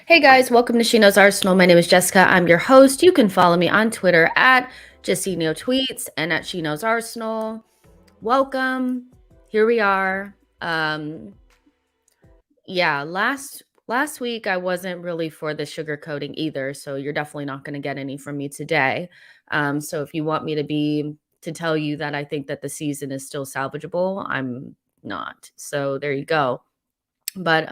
Hey guys, welcome to She Knows Arsenal. My name is Jessica. I'm your host. You can follow me on Twitter at JustKnowTweets and at She Knows Arsenal. Welcome. Here we are. Yeah, last week I wasn't really for the sugar coating either, so you're definitely not going to get any from me today. So if you want me to tell you that I think that the season is still salvageable, I'm not. So there you go. But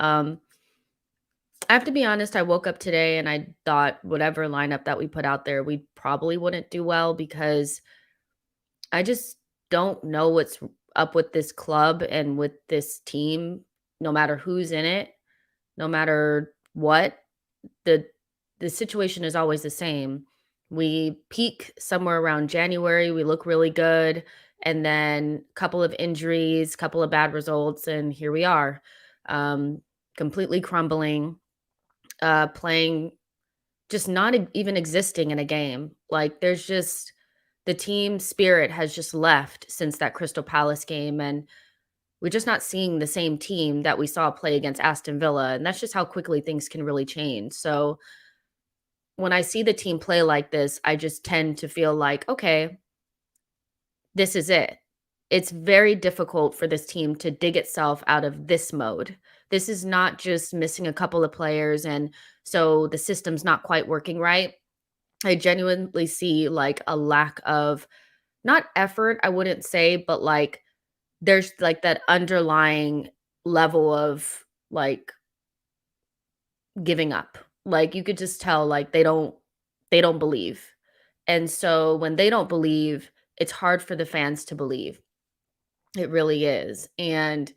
I have to be honest, I woke up today and I thought whatever lineup that we put out there, we probably wouldn't do well because I just don't know what's up with this club and with this team, no matter who's in it, no matter what, the the situation is always the same. We peak somewhere around January, we look really good, and then couple of injuries, couple of bad results, and here we are. Completely crumbling, playing just not even existing in a game. Like, there's just the team spirit has just left since that Crystal Palace game, and we're just not seeing the same team that we saw play against Aston Villa, and that's just how quickly things can really change. So, when I see the team play like this, I just tend to feel like, "Okay, this is it." It's very difficult for this team to dig itself out of this mode. This is not just missing a couple of players, and so the system's not quite working right. I genuinely see, like, a lack of not effort, I wouldn't say, but, like, there's, like, that underlying level of, like, giving up. Like, you could just tell, like, they don't believe. And so when they don't believe, it's hard for the fans to believe. It really is. And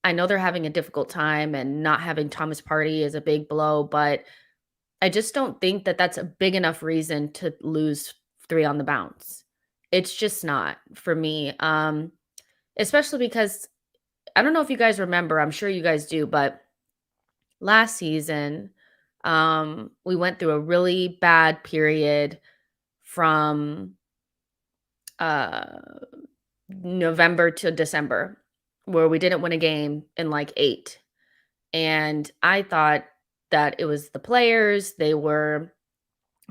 I know they're having a difficult time, and not having Thomas Partey is a big blow, but I just don't think that that's a big enough reason to lose 3 on the bounce. It's just not for me, especially because I don't know if you guys remember, I'm sure you guys do, but last season, we went through a really bad period from, uh, November to December, where we didn't win a game in, like, 8, and I thought that it was the players, they were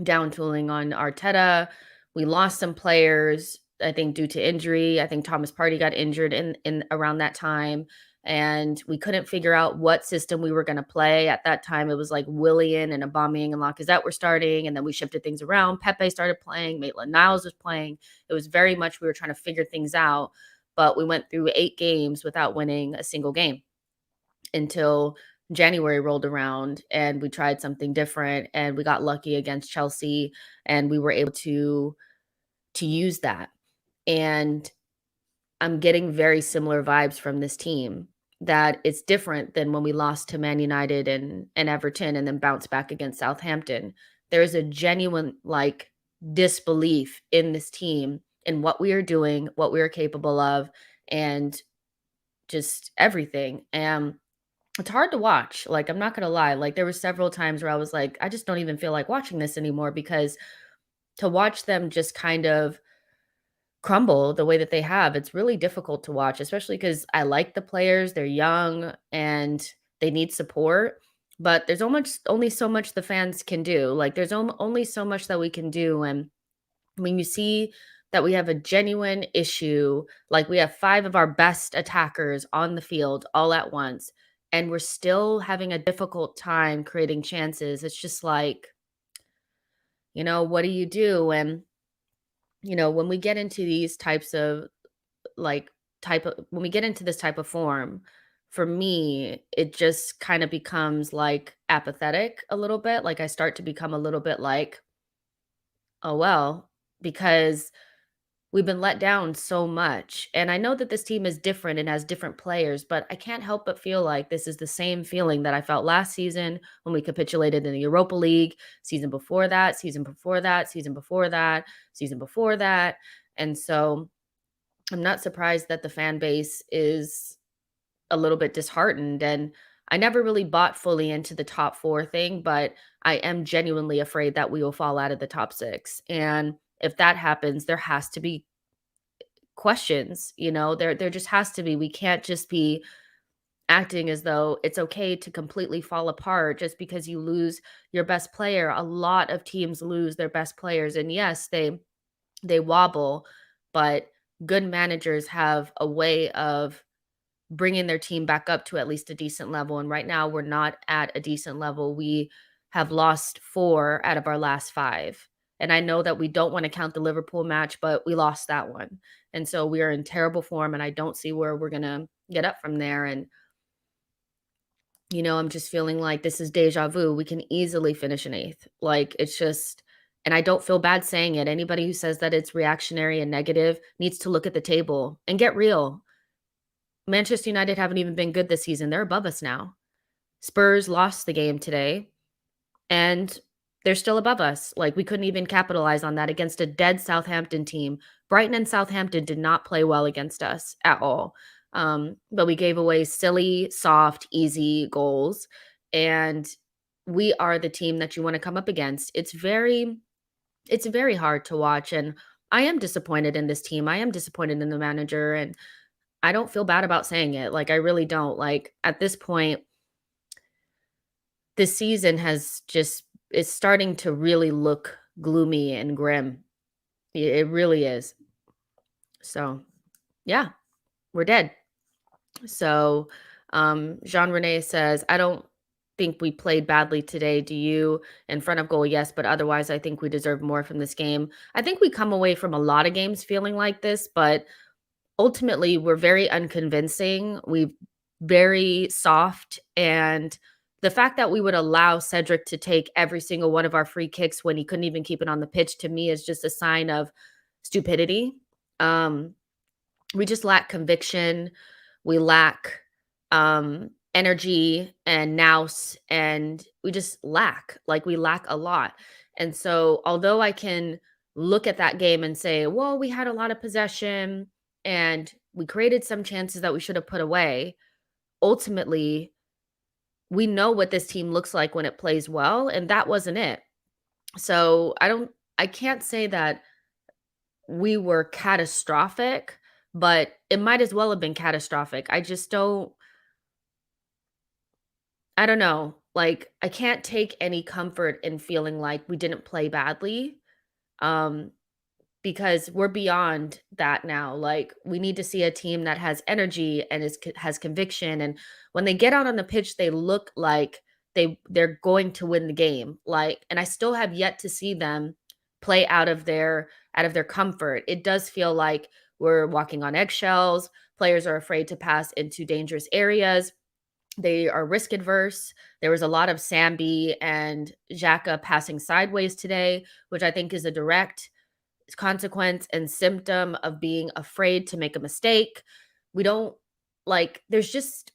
down tooling on Arteta. We lost some players, I think due to injury. I think Thomas Partey got injured in around that time, and we couldn't figure out what system we were going to play. At that time, it was like Willian and Aubameyang and Lacazette were starting, and then we shifted things around. Pepe started playing, Maitland-Niles was playing. It was very much we were trying to figure things out, but we went through 8 games without winning a single game until January rolled around and we tried something different and we got lucky against Chelsea, and we were able to use that. And I'm getting very similar vibes from this team, that it's different than when we lost to Man United and Everton and then bounced back against Southampton. There is a genuine, like, disbelief in this team, in what we are doing, what we are capable of, and just everything. And it's hard to watch, like, I'm not gonna lie, like, there were several times where I was like, "I just don't even feel like watching this anymore," because to watch them just kind of crumble the way that they have, it's really difficult to watch, especially because I like the players, they're young, and they need support, but there's almost only so much the fans can do, like, there's only so much that we can do, and when you see that we have a genuine issue, like we have 5 of our best attackers on the field all at once, and we're still having a difficult time creating chances, it's just like, what do you do? And, when we get into these types of, like, type of when we get into this type of form, for me, it just kind of becomes, like, apathetic a little bit, like, I start to become a little bit like, "Oh, well," because we've been let down so much, and I know that this team is different and has different players, but I can't help but feel like this is the same feeling that I felt last season when we capitulated in the Europa League, season before that, season before that, season before that, season before that, and so I'm not surprised that the fan base is a little bit disheartened, and I never really bought fully into the top 4 thing, but I am genuinely afraid that we will fall out of the top 6, and if that happens, there has to be questions, there just has to be. We can't just be acting as though it's okay to completely fall apart just because you lose your best player. A lot of teams lose their best players, and yes, they wobble, but good managers have a way of bringing their team back up to at least a decent level, and right now we're not at a decent level. We have lost 4 out of our last 5, and I know that we don't wanna count the Liverpool match, but we lost that one, and so we are in terrible form, and I don't see where we're gonna get up from there, and, I'm just feeling like this is deja vu. We can easily finish in 8th. Like, it's just and I don't feel bad saying it. Anybody who says that it's reactionary and negative needs to look at the table and get real. Manchester United haven't even been good this season. They're above us now. Spurs lost the game today, and they're still above us. Like, we couldn't even capitalize on that against a dead Southampton team. Brighton and Southampton did not play well against us at all. But we gave away silly, soft, easy goals, and we are the team that you want to come up against. It's very hard to watch, and I am disappointed in this team. I am disappointed in the manager, and I don't feel bad about saying it. Like, I really don't. Like, at this point, this season has just it's starting to really look gloomy and grim. It really is. So, yeah, we're dead. So, Jean Rene says, I don't think we played badly today. Do you? In front of goal, yes, but otherwise, I think we deserve more from this game. I think we come away from a lot of games feeling like this, but ultimately, we're very unconvincing. We very soft, and the fact that we would allow Cedric to take every single one of our free kicks when he couldn't even keep it on the pitch, to me, is just a sign of stupidity. Um, we just lack conviction. We lack energy and nous, and we just lack. Like, we lack a lot. And so, although I can look at that game and say, well, we had a lot of possession and we created some chances that we should have put away, ultimately, we know what this team looks like when it plays well, and that wasn't it. So I can't say that we were catastrophic, but it might as well have been catastrophic. I don't know. Like, I can't take any comfort in feeling like we didn't play badly. Um, because we're beyond that now. Like, we need to see a team that has energy and has conviction, and when they get out on the pitch, they look like they're going to win the game. Like, and I still have yet to see them play out of their comfort. It does feel like we're walking on eggshells. Players are afraid to pass into dangerous areas. They are risk adverse. There was a lot of Sambi and Xhaka passing sideways today, which I think is a direct consequence and symptom of being afraid to make a mistake. We don't like there's just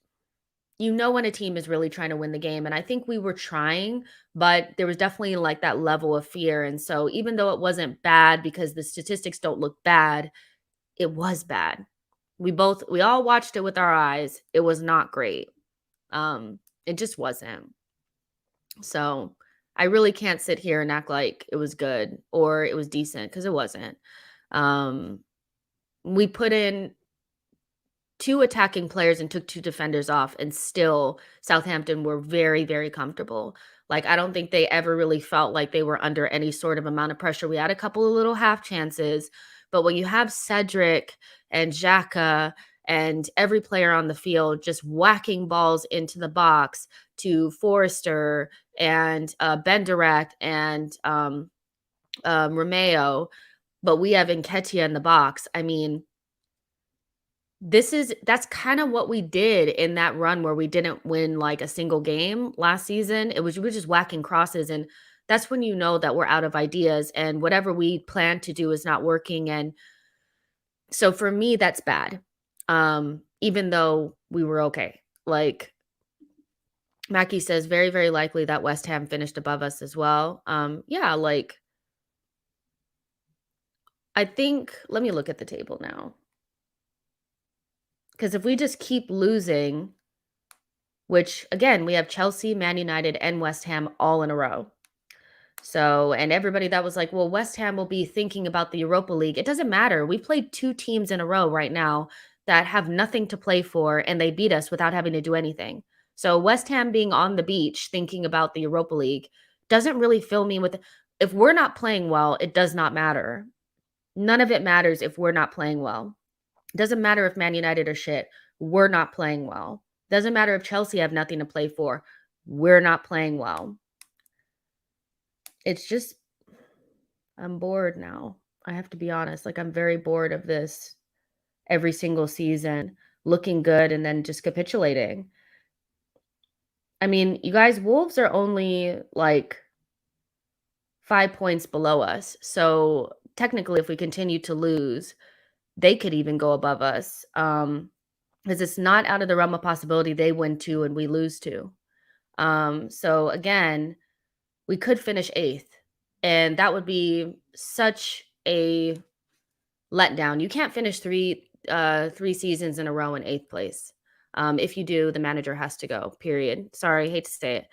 when a team is really trying to win the game, and I think we were trying, but there was definitely like that level of fear. And so even though it wasn't bad because the statistics don't look bad, it was bad. We all watched it with our eyes. It was not great. It just wasn't. So I really can't sit here and act like it was good or it was decent because it wasn't. Um, we put in 2 attacking players and took 2 defenders off, and still Southampton were very, very comfortable. Like, I don't think they ever really felt like they were under any sort of amount of pressure. We had a couple of little half chances, but when you have Cedric and Xhaka and every player on the field just whacking balls into the box to Forrester and Bendirect and Romeo, but we have Nketiah in the box. I mean, that's kind of what we did in that run where we didn't win like a single game last season. We were just whacking crosses, and that's when you know that we're out of ideas and whatever we plan to do is not working. And so for me, that's bad. Even though we were okay. Like, Mackie says, very, very likely that West Ham finished above us as well. Yeah, like, I think, let me look at the table now. Because if we just keep losing, which again, we have Chelsea, Man United, and West Ham all in a row. So, and everybody that was like, well, West Ham will be thinking about the Europa League. It doesn't matter. We played 2 teams in a row right now that have nothing to play for, and they beat us without having to do anything. So West Ham being on the beach thinking about the Europa League doesn't really fill me with, if we're not playing well, it does not matter. None of it matters if we're not playing well. It doesn't matter if Man United are shit. We're not playing well. Doesn't matter if Chelsea have nothing to play for. We're not playing well. It's just, I'm bored now. I have to be honest. Like, I'm very bored of this every single season, looking good and then just capitulating. I mean, you guys, Wolves are only like 5 points below us. So technically, if we continue to lose, they could even go above us. Because it's not out of the realm of possibility they win 2 and we lose 2. So again, we could finish 8th, and that would be such a letdown. You can't finish 3 seasons in a row in 8th place. If you do, the manager has to go, period. Sorry, hate to say it.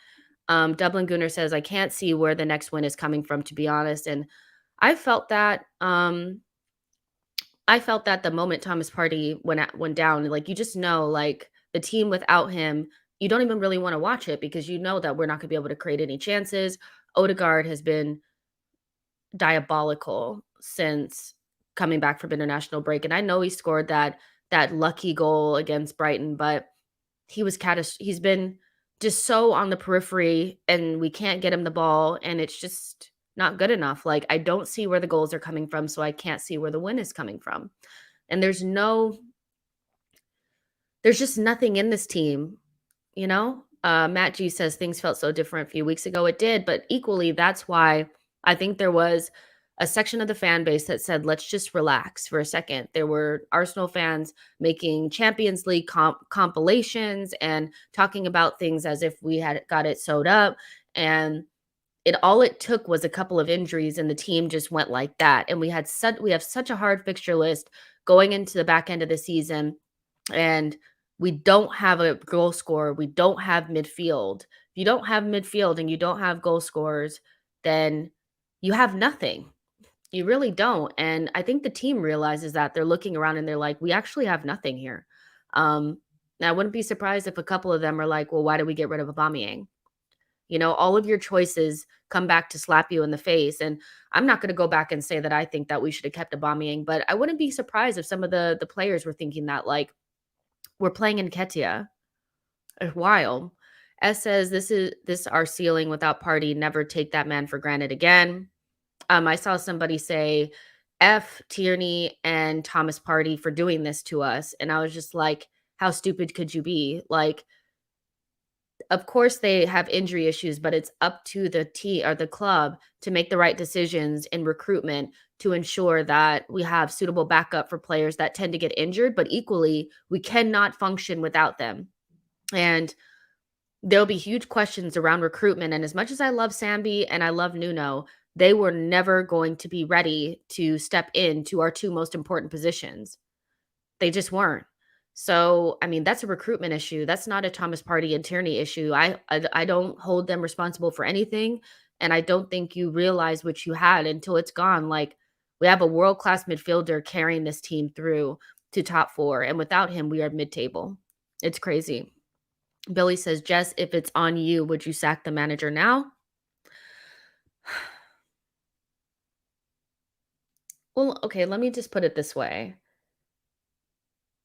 Dublin Gunner says, "I can't see where the next win is coming from, to be honest." And I felt that, the moment Thomas Partey went down, like, you just know, like, the team without him, you don't even really wanna watch it because you know that we're not gonna be able to create any chances. Odegaard has been diabolical since coming back from international break, and I know he scored that lucky goal against Brighton, but he's been just so on the periphery, and we can't get him the ball, and it's just not good enough. Like, I don't see where the goals are coming from, so I can't see where the win is coming from. And there's just nothing in this team, you know? Matt G says things felt so different a few weeks ago. It did, but equally, that's why I think there was a section of the fan base that said, let's just relax for a second. There were Arsenal fans making Champions League compilations and talking about things as if we had got it sewed up. And it took was a couple of injuries and the team just went like that. And we have such a hard fixture list going into the back end of the season, and we don't have a goal scorer. We don't have midfield. If you don't have midfield and you don't have goal scorers, then you have nothing. You really don't. And I think the team realizes that. They're looking around and they're like, we actually have nothing here. Now I wouldn't be surprised if a couple of them are like, well, why did we get rid of Aubameyang? You know, all of your choices come back to slap you in the face. And I'm not going to go back and say that I think that we should have kept Aubameyang, but I wouldn't be surprised if some of the players were thinking that, like, we're playing in Ketia. Wild. S says, this our ceiling without Party. Never take that man for granted again. I saw somebody say, F Tierney and Thomas Party for doing this to us. And I was just like, how stupid could you be? Like, of course they have injury issues, but it's up to the team or the club to make the right decisions in recruitment to ensure that we have suitable backup for players that tend to get injured, but equally, we cannot function without them. And there'll be huge questions around recruitment. And as much as I love Sambi and I love Nuno, they were never going to be ready to step into our 2 most important positions. They just weren't. So, I mean, that's a recruitment issue. That's not a Thomas Partey and Tierney issue. I don't hold them responsible for anything, and I don't think you realize what you had until it's gone. Like, we have a world-class midfielder carrying this team through to top 4, and without him, we are mid-table. It's crazy. Billy says, Jess, if it's on you, would you sack the manager now? Well, okay, let me just put it this way.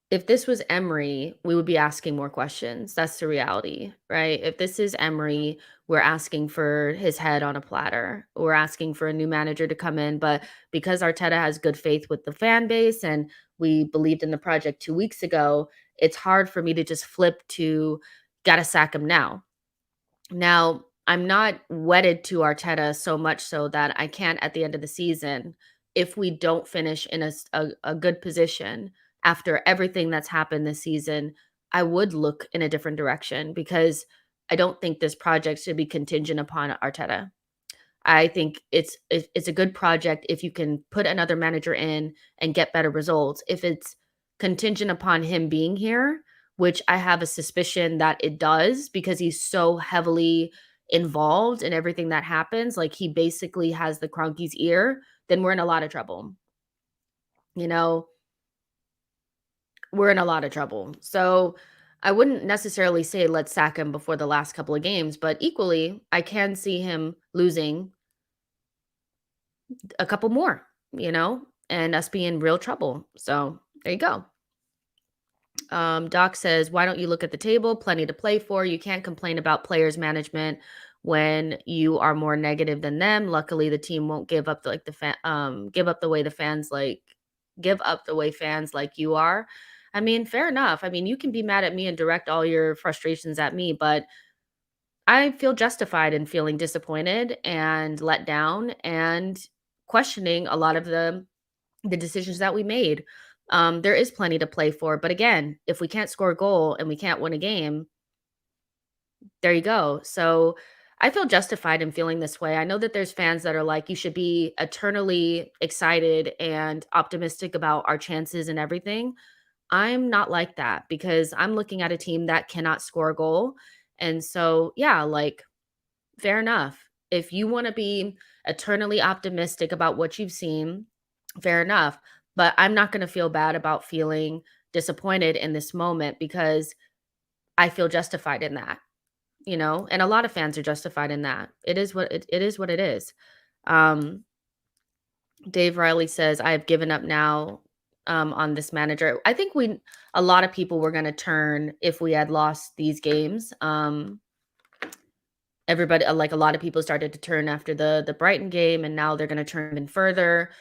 If this was Emery, we would be asking more questions. That's the reality, right? If this is Emery, we're asking for his head on a platter. We're asking for a new manager to come in. But because Arteta has good faith with the fan base and we believed in the project 2 weeks ago, it's hard for me to just flip to gotta sack him now. Now, I'm not wedded to Arteta so much so that I can't at the end of the season, if we don't finish in a good position after everything that's happened this season, I would look in a different direction because I don't think this project should be contingent upon Arteta. I think it's a good project if you can put another manager in and get better results. If it's contingent upon him being here, which I have a suspicion that it does because he's so heavily involved in everything that happens, like he basically has the Kroenke's ear, then we're in a lot of trouble. You know, we're in a lot of trouble. So I wouldn't necessarily say let's sack him before the last couple of games, but equally, I can see him losing a couple more, and us be in real trouble. So there you go. Doc says, why don't you look at the table? Plenty to play for. You can't complain about players management when you are more negative than them. Luckily, the team won't give up give up the way the fans like give up the way fans like you are. I mean, fair enough. I mean, you can be mad at me and direct all your frustrations at me, but I feel justified in feeling disappointed and let down and questioning a lot of the decisions that we made. There is plenty to play for, but again, if we can't score a goal and we can't win a game, there you go. So I feel justified in feeling this way. I know that there's fans that are like, you should be eternally excited and optimistic about our chances and everything. I'm not like that because I'm looking at a team that cannot score a goal. And so, yeah, like, fair enough. If you want to be eternally optimistic about what you've seen, fair enough. But I'm not going to feel bad about feeling disappointed in this moment because I feel justified in that. And a lot of fans are justified in that. It is what it is. Um, Dave Riley says, I have given up now on this manager. I think a lot of people were going to turn if we had lost these games. Everybody, like a lot of people started to turn after the Brighton game, and now they're going to turn even further.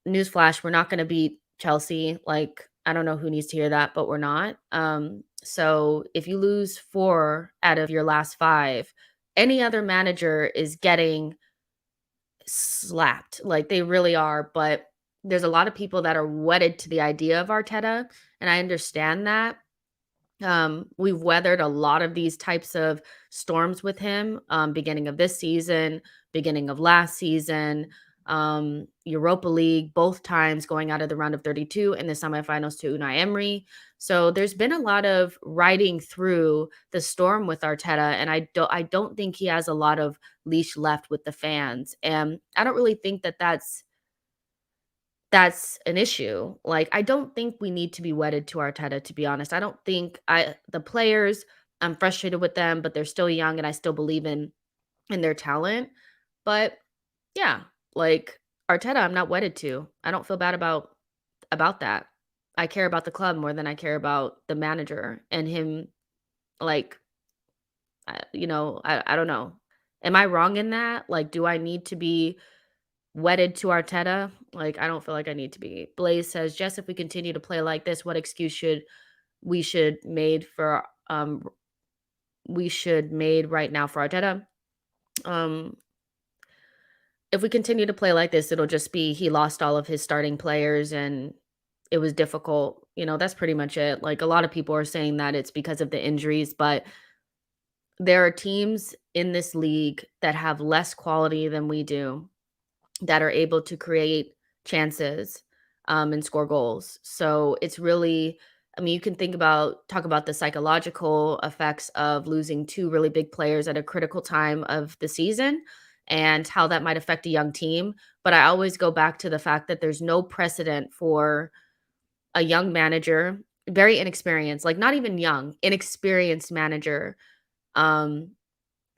Newsflash, we're not going to beat Chelsea. Like, I don't know who needs to hear that, but we're not. So if you lose 4 out of your last 5, any other manager is getting slapped. Like, they really are. But there's a lot of people that are wedded to the idea of Arteta, and I understand that. We've weathered a lot of these types of storms with him, beginning of this season, beginning of last season, Europa League, both times going out of the round of 32 and the semifinals to Unai Emery. So there's been a lot of riding through the storm with Arteta, and I don't think he has a lot of leash left with the fans. And I don't really think that that's an issue. Like, I don't think we need to be wedded to Arteta, to be honest. I don't think the players, I'm frustrated with them, but they're still young and I still believe in their talent. But yeah, like Arteta, I'm not wedded to. I don't feel bad about that. I care about the club more than I care about the manager and him. Like, I don't know. Am I wrong in that? Like, do I need to be wedded to Arteta? Like, I don't feel like I need to be. Blaze says, "Jess, if we continue to play like this, what excuse should made for we should made right now for Arteta? Um, if we continue to play like this, it'll just be he lost all of his starting players and it was difficult. That's pretty much it. Like, a lot of people are saying that it's because of the injuries, but there are teams in this league that have less quality than we do that are able to create chances, and score goals. So it's really, I mean, you can talk about the psychological effects of losing 2 really big players at a critical time of the season and how that might affect a young team. But I always go back to the fact that there's no precedent for a young manager, very inexperienced, like not even young, inexperienced manager, um,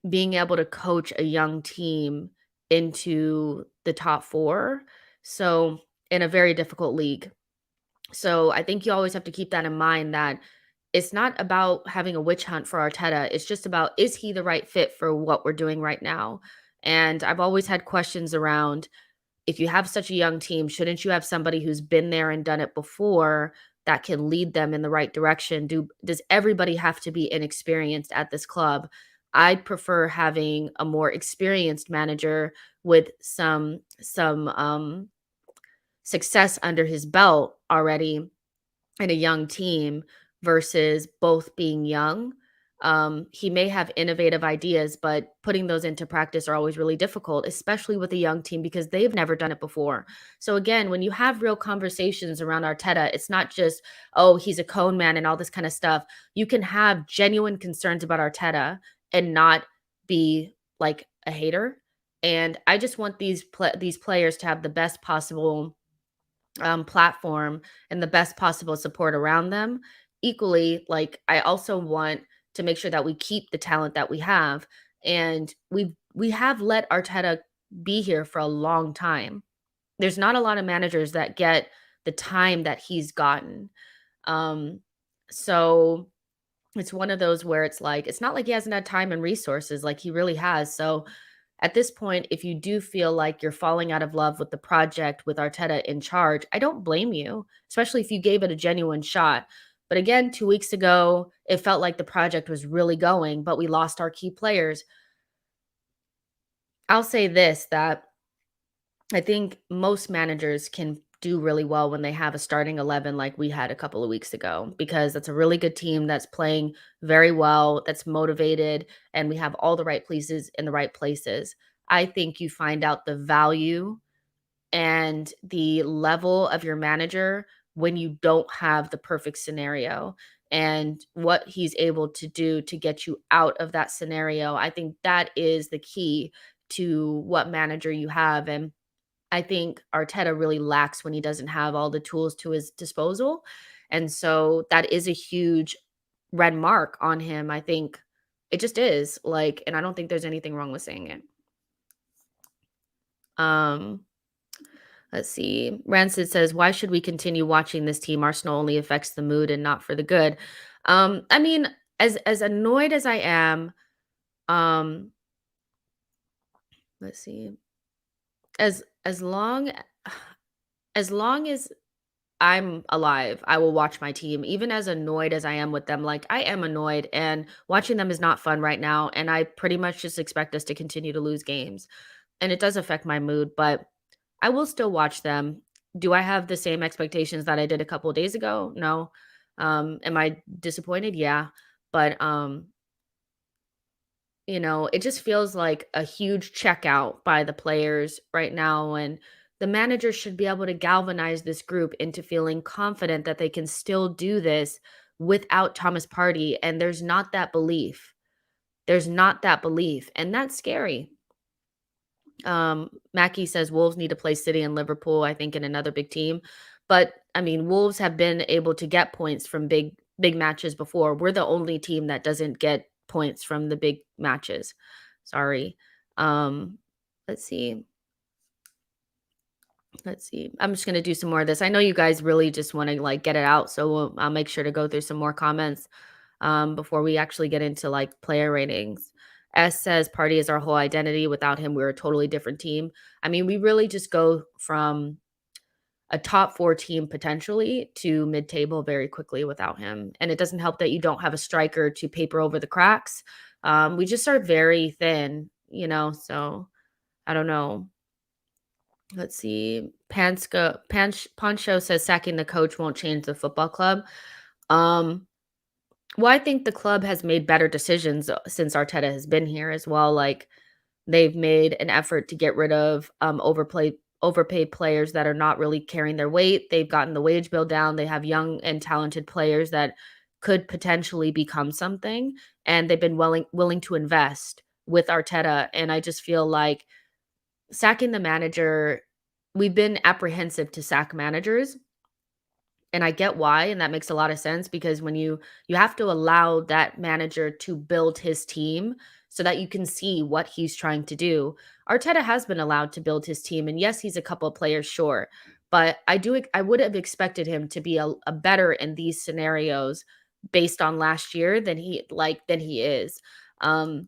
being able to coach a young team into the top 4, so in a very difficult league. So I think you always have to keep that in mind that it's not about having a witch hunt for Arteta, it's just about, is he the right fit for what we're doing right now? And I've always had questions around, if you have such a young team, shouldn't you have somebody who's been there and done it before that can lead them in the right direction? Does everybody have to be inexperienced at this club? I'd prefer having a more experienced manager with some success under his belt already in a young team versus both being young. He may have innovative ideas, but putting those into practice are always really difficult, especially with a young team because they've never done it before. So again, when you have real conversations around Arteta, it's not just, oh, he's a cone man and all this kind of stuff. You can have genuine concerns about Arteta and not be like a hater. And I just want these players to have the best possible platform and the best possible support around them. Equally, like I also want to make sure that we keep the talent that we have, and we have let Arteta be here for a long time. There's not a lot of managers that get the time that he's gotten. Um, so it's one of those where it's like it's not like he hasn't had time and resources, like he really has. So at this point, if you do feel like you're falling out of love with the project with Arteta in charge, I don't blame you, especially if you gave it a genuine shot. But again, 2 weeks ago, it felt like the project was really going, but we lost our key players. I'll say this, that I think most managers can do really well when they have a starting 11 like we had a couple of weeks ago, because that's a really good team that's playing very well, that's motivated, and we have all the right pieces in the right places. I think you find out the value and the level of your manager when you don't have the perfect scenario, and what he's able to do to get you out of that scenario. I think that is the key to what manager you have. And I think Arteta really lacks when he doesn't have all the tools to his disposal. And so that is a huge red mark on him. I think it just is, like, and I don't think there's anything wrong with saying it. Um, let's see. Rancid says, "Why should we continue watching this team? Arsenal only affects the mood and not for the good." I mean, as annoyed as I am, um, let's see. As long as long as I'm alive, I will watch my team, even as annoyed as I am with them. Like, I am annoyed, and watching them is not fun right now. And I pretty much just expect us to continue to lose games. And it does affect my mood, but I will still watch them. Do I have the same expectations that I did a couple of days ago? No. Am I disappointed? Yeah. But it just feels like a huge checkout by the players right now. And the manager should be able to galvanize this group into feeling confident that they can still do this without Thomas Party. And there's not that belief. There's not that belief. And that's scary. Mackie says Wolves need to play City and Liverpool, I think, in another big team. But I mean, Wolves have been able to get points from big matches before. We're the only team that doesn't get points from the big matches. Sorry. Um, let's see. Let's see. I'm just gonna do some more of this. I know you guys really just want to like get it out, so I'll make sure to go through some more comments before we actually get into like player ratings. S says Party is our whole identity. Without him, we're a totally different team. I mean, we really just go from a top four team potentially to mid-table very quickly without him. And it doesn't help that you don't have a striker to paper over the cracks. We just are very thin, so I don't know. Let's see. Poncho says sacking the coach won't change the football club. Um, well, I think the club has made better decisions since Arteta has been here as well. Like, they've made an effort to get rid of overpaid players that are not really carrying their weight. They've gotten the wage bill down. They have young and talented players that could potentially become something, and they've been willing to invest with Arteta. And I just feel like sacking the manager, we've been apprehensive to sack managers, and I get why, and that makes a lot of sense, because when you have to allow that manager to build his team so that you can see what he's trying to do. Arteta has been allowed to build his team, and yes, he's a couple of players short, but I would have expected him to be a better in these scenarios based on last year than he is. Um,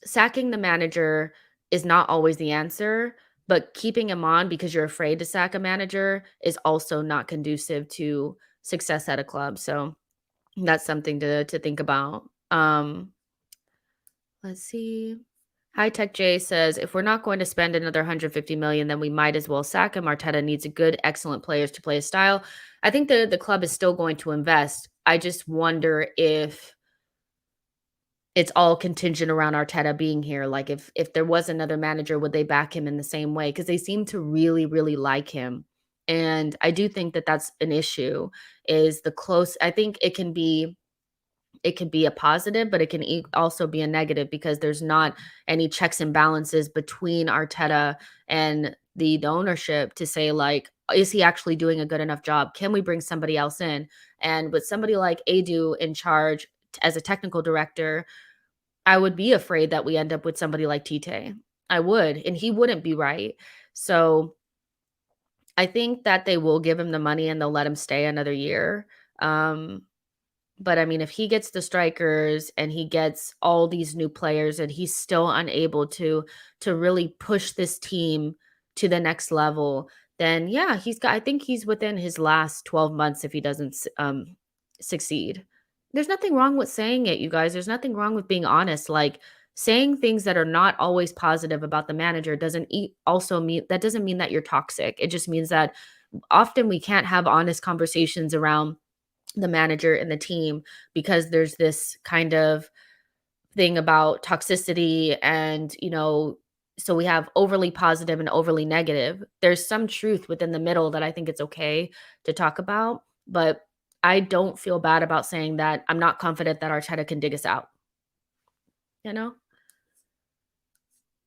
Sacking the manager is not always the answer, but keeping him on because you're afraid to sack a manager is also not conducive to success at a club. So that's something to think about. Let's see. High Tech J says, if we're not going to spend another 150 million, then we might as well sack him. Arteta needs a good, excellent players to play his style. I think the club is still going to invest. I just wonder if it's all contingent around Arteta being here. Like, if there was another manager, would they back him in the same way? Because they seem to really, really like him. And I do think that that's an issue, is the close. I think it can be a positive, but it can also be a negative, because there's not any checks and balances between Arteta and the ownership to say, like, is he actually doing a good enough job? Can we bring somebody else in? And with somebody like Adu in charge as a technical director, I would be afraid that we end up with somebody like Tite. I would, and he wouldn't be right. So I think that they will give him the money and they'll let him stay another year. Um, but I mean, if he gets the strikers and he gets all these new players and he's still unable to really push this team to the next level, then yeah, I think he's within his last 12 months if he doesn't succeed. There's nothing wrong with saying it, you guys. There's nothing wrong with being honest. Like saying things that are not always positive about the manager also mean that doesn't mean that you're toxic. It just means that often we can't have honest conversations around the manager and the team because there's this kind of thing about toxicity and, so we have overly positive and overly negative. There's some truth within the middle that I think it's okay to talk about, but I don't feel bad about saying that I'm not confident that Arteta can dig us out, you know?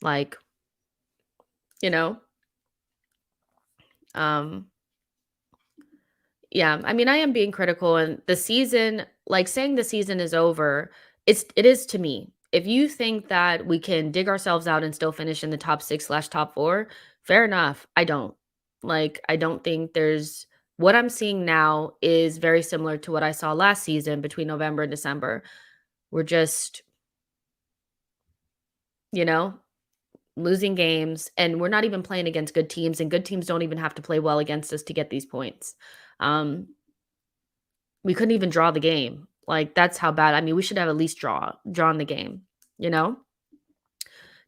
Like, you know, um Yeah, I mean, I am being critical and the season, like saying the season is over, it is to me. If you think that we can dig ourselves out and still finish in the top 6/top 4, fair enough. I don't. Like, I don't think there's what I'm seeing now is very similar to what I saw last season between November and December. We're just, you know, losing games and we're not even playing against good teams and good teams don't even have to play well against us to get these points. Um We couldn't even draw the game. Like, that's how bad. I mean, we should have at least drawn the game, you know?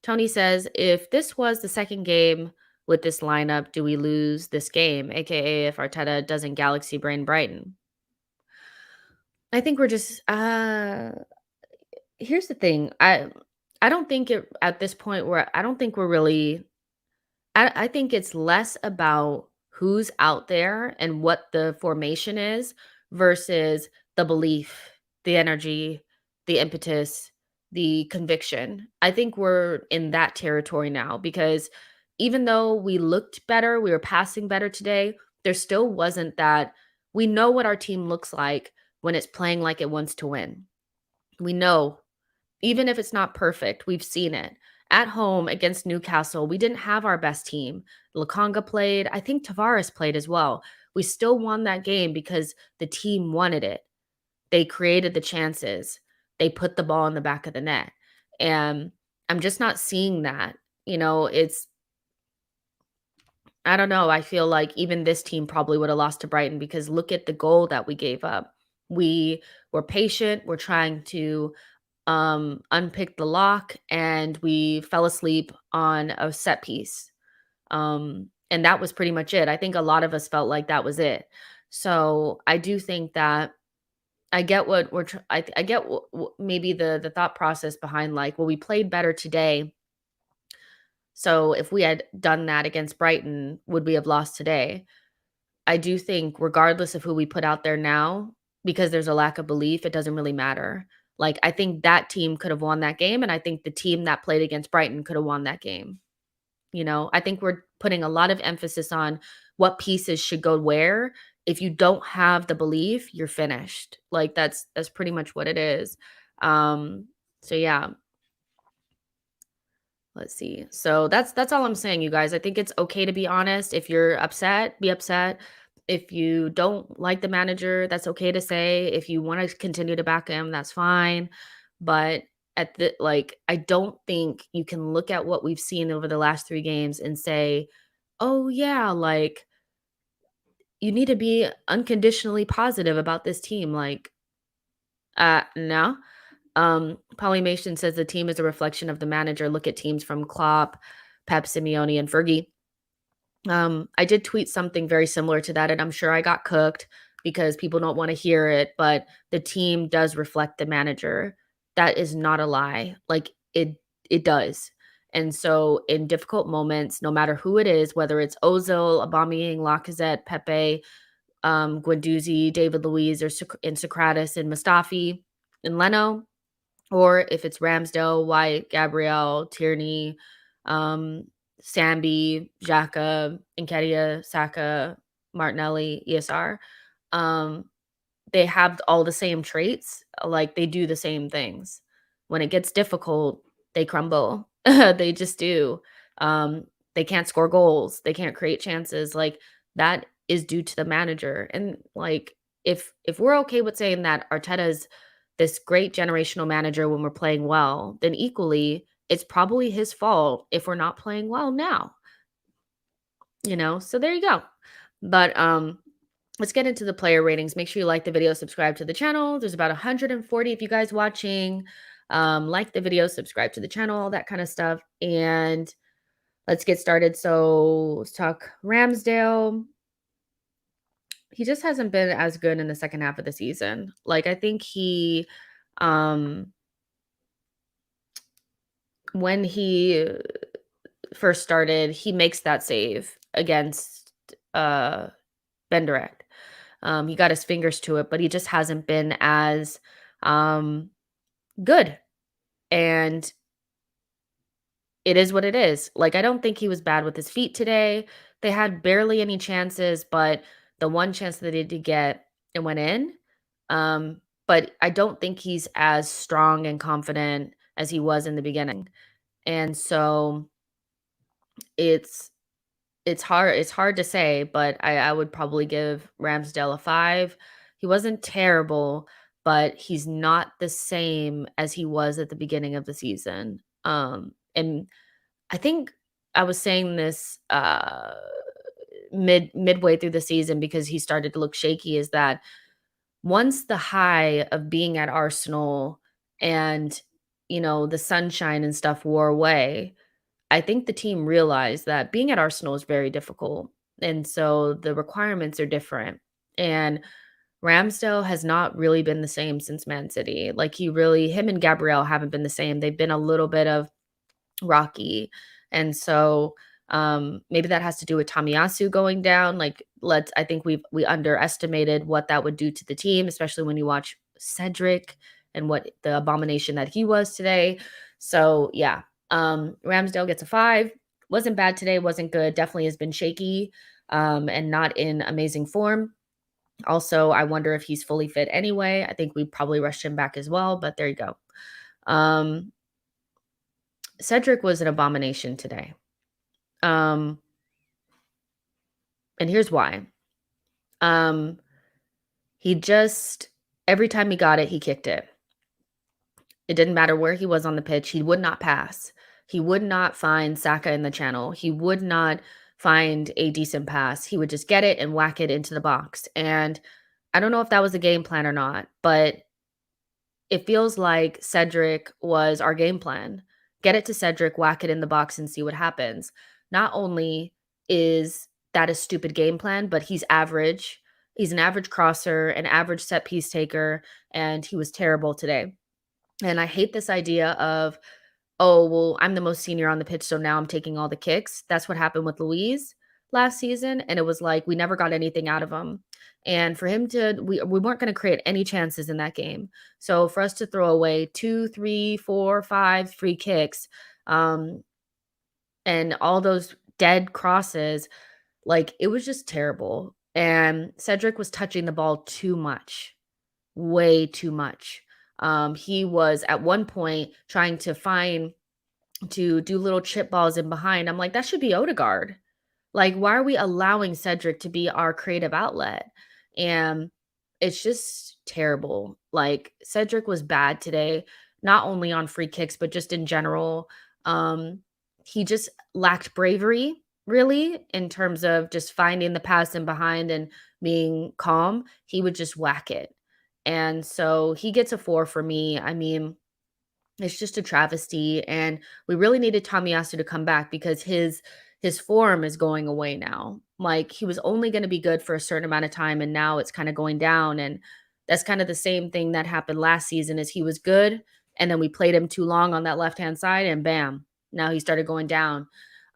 Tony says, "If this was the second game with this lineup, do we lose this game? AKA if Arteta doesn't galaxy brain Brighton." I think we're just here's the thing. I don't think it at this point where I don't think we're really I think it's less about who's out there and what the formation is versus the belief, the energy, the impetus, the conviction. I think we're in that territory now because even though we looked better, we were passing better today, there still wasn't that we know what our team looks like when it's playing like it wants to win. We know even if it's not perfect, we've seen it. At home against Newcastle, we didn't have our best team. Lakanga played. I think Tavares played as well. We still won that game because the team wanted it. They created the chances. They put the ball in the back of the net. And I'm just not seeing that. I don't know. I feel like even this team probably would have lost to Brighton because look at the goal that we gave up. We were patient. We're trying to unpicked the lock and we fell asleep on a set piece. And that was pretty much it. I think a lot of us felt like that was it. So I do think that I get what I get maybe the thought process behind like, well, we played better today. So if we had done that against Brighton, would we have lost today? I do think regardless of who we put out there now, because there's a lack of belief, it doesn't really matter. Like, I think that team could have won that game, and I think the team that played against Brighton could have won that game. I think we're putting a lot of emphasis on what pieces should go where. If you don't have the belief, you're finished. Like, that's pretty much what it is. So yeah. Let's see. So that's all I'm saying, you guys. I think it's okay to be honest. If you're upset, be upset. If you don't like the manager, that's okay to say. If you want to continue to back him, that's fine. But I don't think you can look at what we've seen over the last 3 games and say, "Oh yeah, like you need to be unconditionally positive about this team." Like, no. Polymation says the team is a reflection of the manager. Look at teams from Klopp, Pep, Simeone, and Fergie. I did tweet something very similar to that, and I'm sure I got cooked because people don't want to hear it, but the team does reflect the manager. That is not a lie. Like it does. And so in difficult moments, no matter who it is, whether it's Ozil, Aubameyang, Lacazette, Pepe, Guendouzi, David Luiz, or and Socrates and Mustafi and Leno, or if it's Ramsdale, White, Gabrielle, Tierney, um, Sambi, Xhaka, Nketiah, Saka, Martinelli, ESR, um, they have all the same traits, like, they do the same things. When it gets difficult, they crumble. They just do. Um, they can't score goals, they can't create chances, like, that is due to the manager, and, like, if we're okay with saying that Arteta is this great generational manager when we're playing well, then equally, it's probably his fault if we're not playing well now, you know? So there you go. But, let's get into the player ratings. Make sure you like the video, subscribe to the channel. There's about 140 of you guys watching. Like the video, subscribe to the channel, all that kind of stuff. And let's get started. So let's talk Ramsdale. He just hasn't been as good in the second half of the season. Like, I think um, when he first started, he makes that save against Bendirect. He got his fingers to it, but he just hasn't been as um, good. And it is what it is. Like, I don't think he was bad with his feet today. They had barely any chances, but the one chance that they did get, it went in. But I don't think he's as strong and confident as he was in the beginning. And so it's it's hard to say, but I would probably give Ramsdale a 5. He wasn't terrible, but he's not the same as he was at the beginning of the season. And I think I was saying this midway through the season because he started to look shaky, is that once the high of being at Arsenal and, the sunshine and stuff wore away, I think the team realized that being at Arsenal is very difficult, and so the requirements are different, and Ramsdale has not really been the same since Man City. Like, him and Gabriel haven't been the same. They've been a little bit of rocky, and so, maybe that has to do with Tomiyasu going down. Like, I think we underestimated what that would do to the team, especially when you watch Cedric and what the abomination that he was today. So, yeah, Ramsdale gets a 5. Wasn't bad today, wasn't good, definitely has been shaky, and not in amazing form. Also, I wonder if he's fully fit anyway. I think we probably rushed him back as well, but there you go. Um, Cedric was an abomination today. Um, and here's why. Um, he just every time he got it, he kicked it. It didn't matter where he was on the pitch, he would not pass. He would not find Saka in the channel. He would not find a decent pass. He would just get it and whack it into the box. And I don't know if that was a game plan or not, but it feels like Cedric was our game plan. Get it to Cedric, whack it in the box, and see what happens. Not only is that a stupid game plan, but he's average. He's an average crosser, an average set piece taker, and he was terrible today. And I hate this idea of, oh, well, I'm the most senior on the pitch, so now I'm taking all the kicks. That's what happened with Luis last season, and it was like we never got anything out of him. And for him to we weren't going to create any chances in that game. So for us to throw away 2, 3, 4, 5 free kicks, and all those dead crosses, like, it was just terrible. And Cedric was touching the ball too much, way too much. He was at one point trying to do little chip balls in behind. I'm like, that should be Odegaard. Like, why are we allowing Cedric to be our creative outlet? And it's just terrible. Like, Cedric was bad today, not only on free kicks, but just in general. He just lacked bravery, really, in terms of just finding the pass in behind and being calm. He would just whack it. And so he gets a 4 for me. I mean, it's just a travesty, and we really needed Tomiyasu to come back because his form is going away now. Like, he was only gonna be good for a certain amount of time, and now it's kinda going down, and that's kind of the same thing that happened last season. Is he was good, and then we played him too long on that left-hand side, and bam, now he started going down.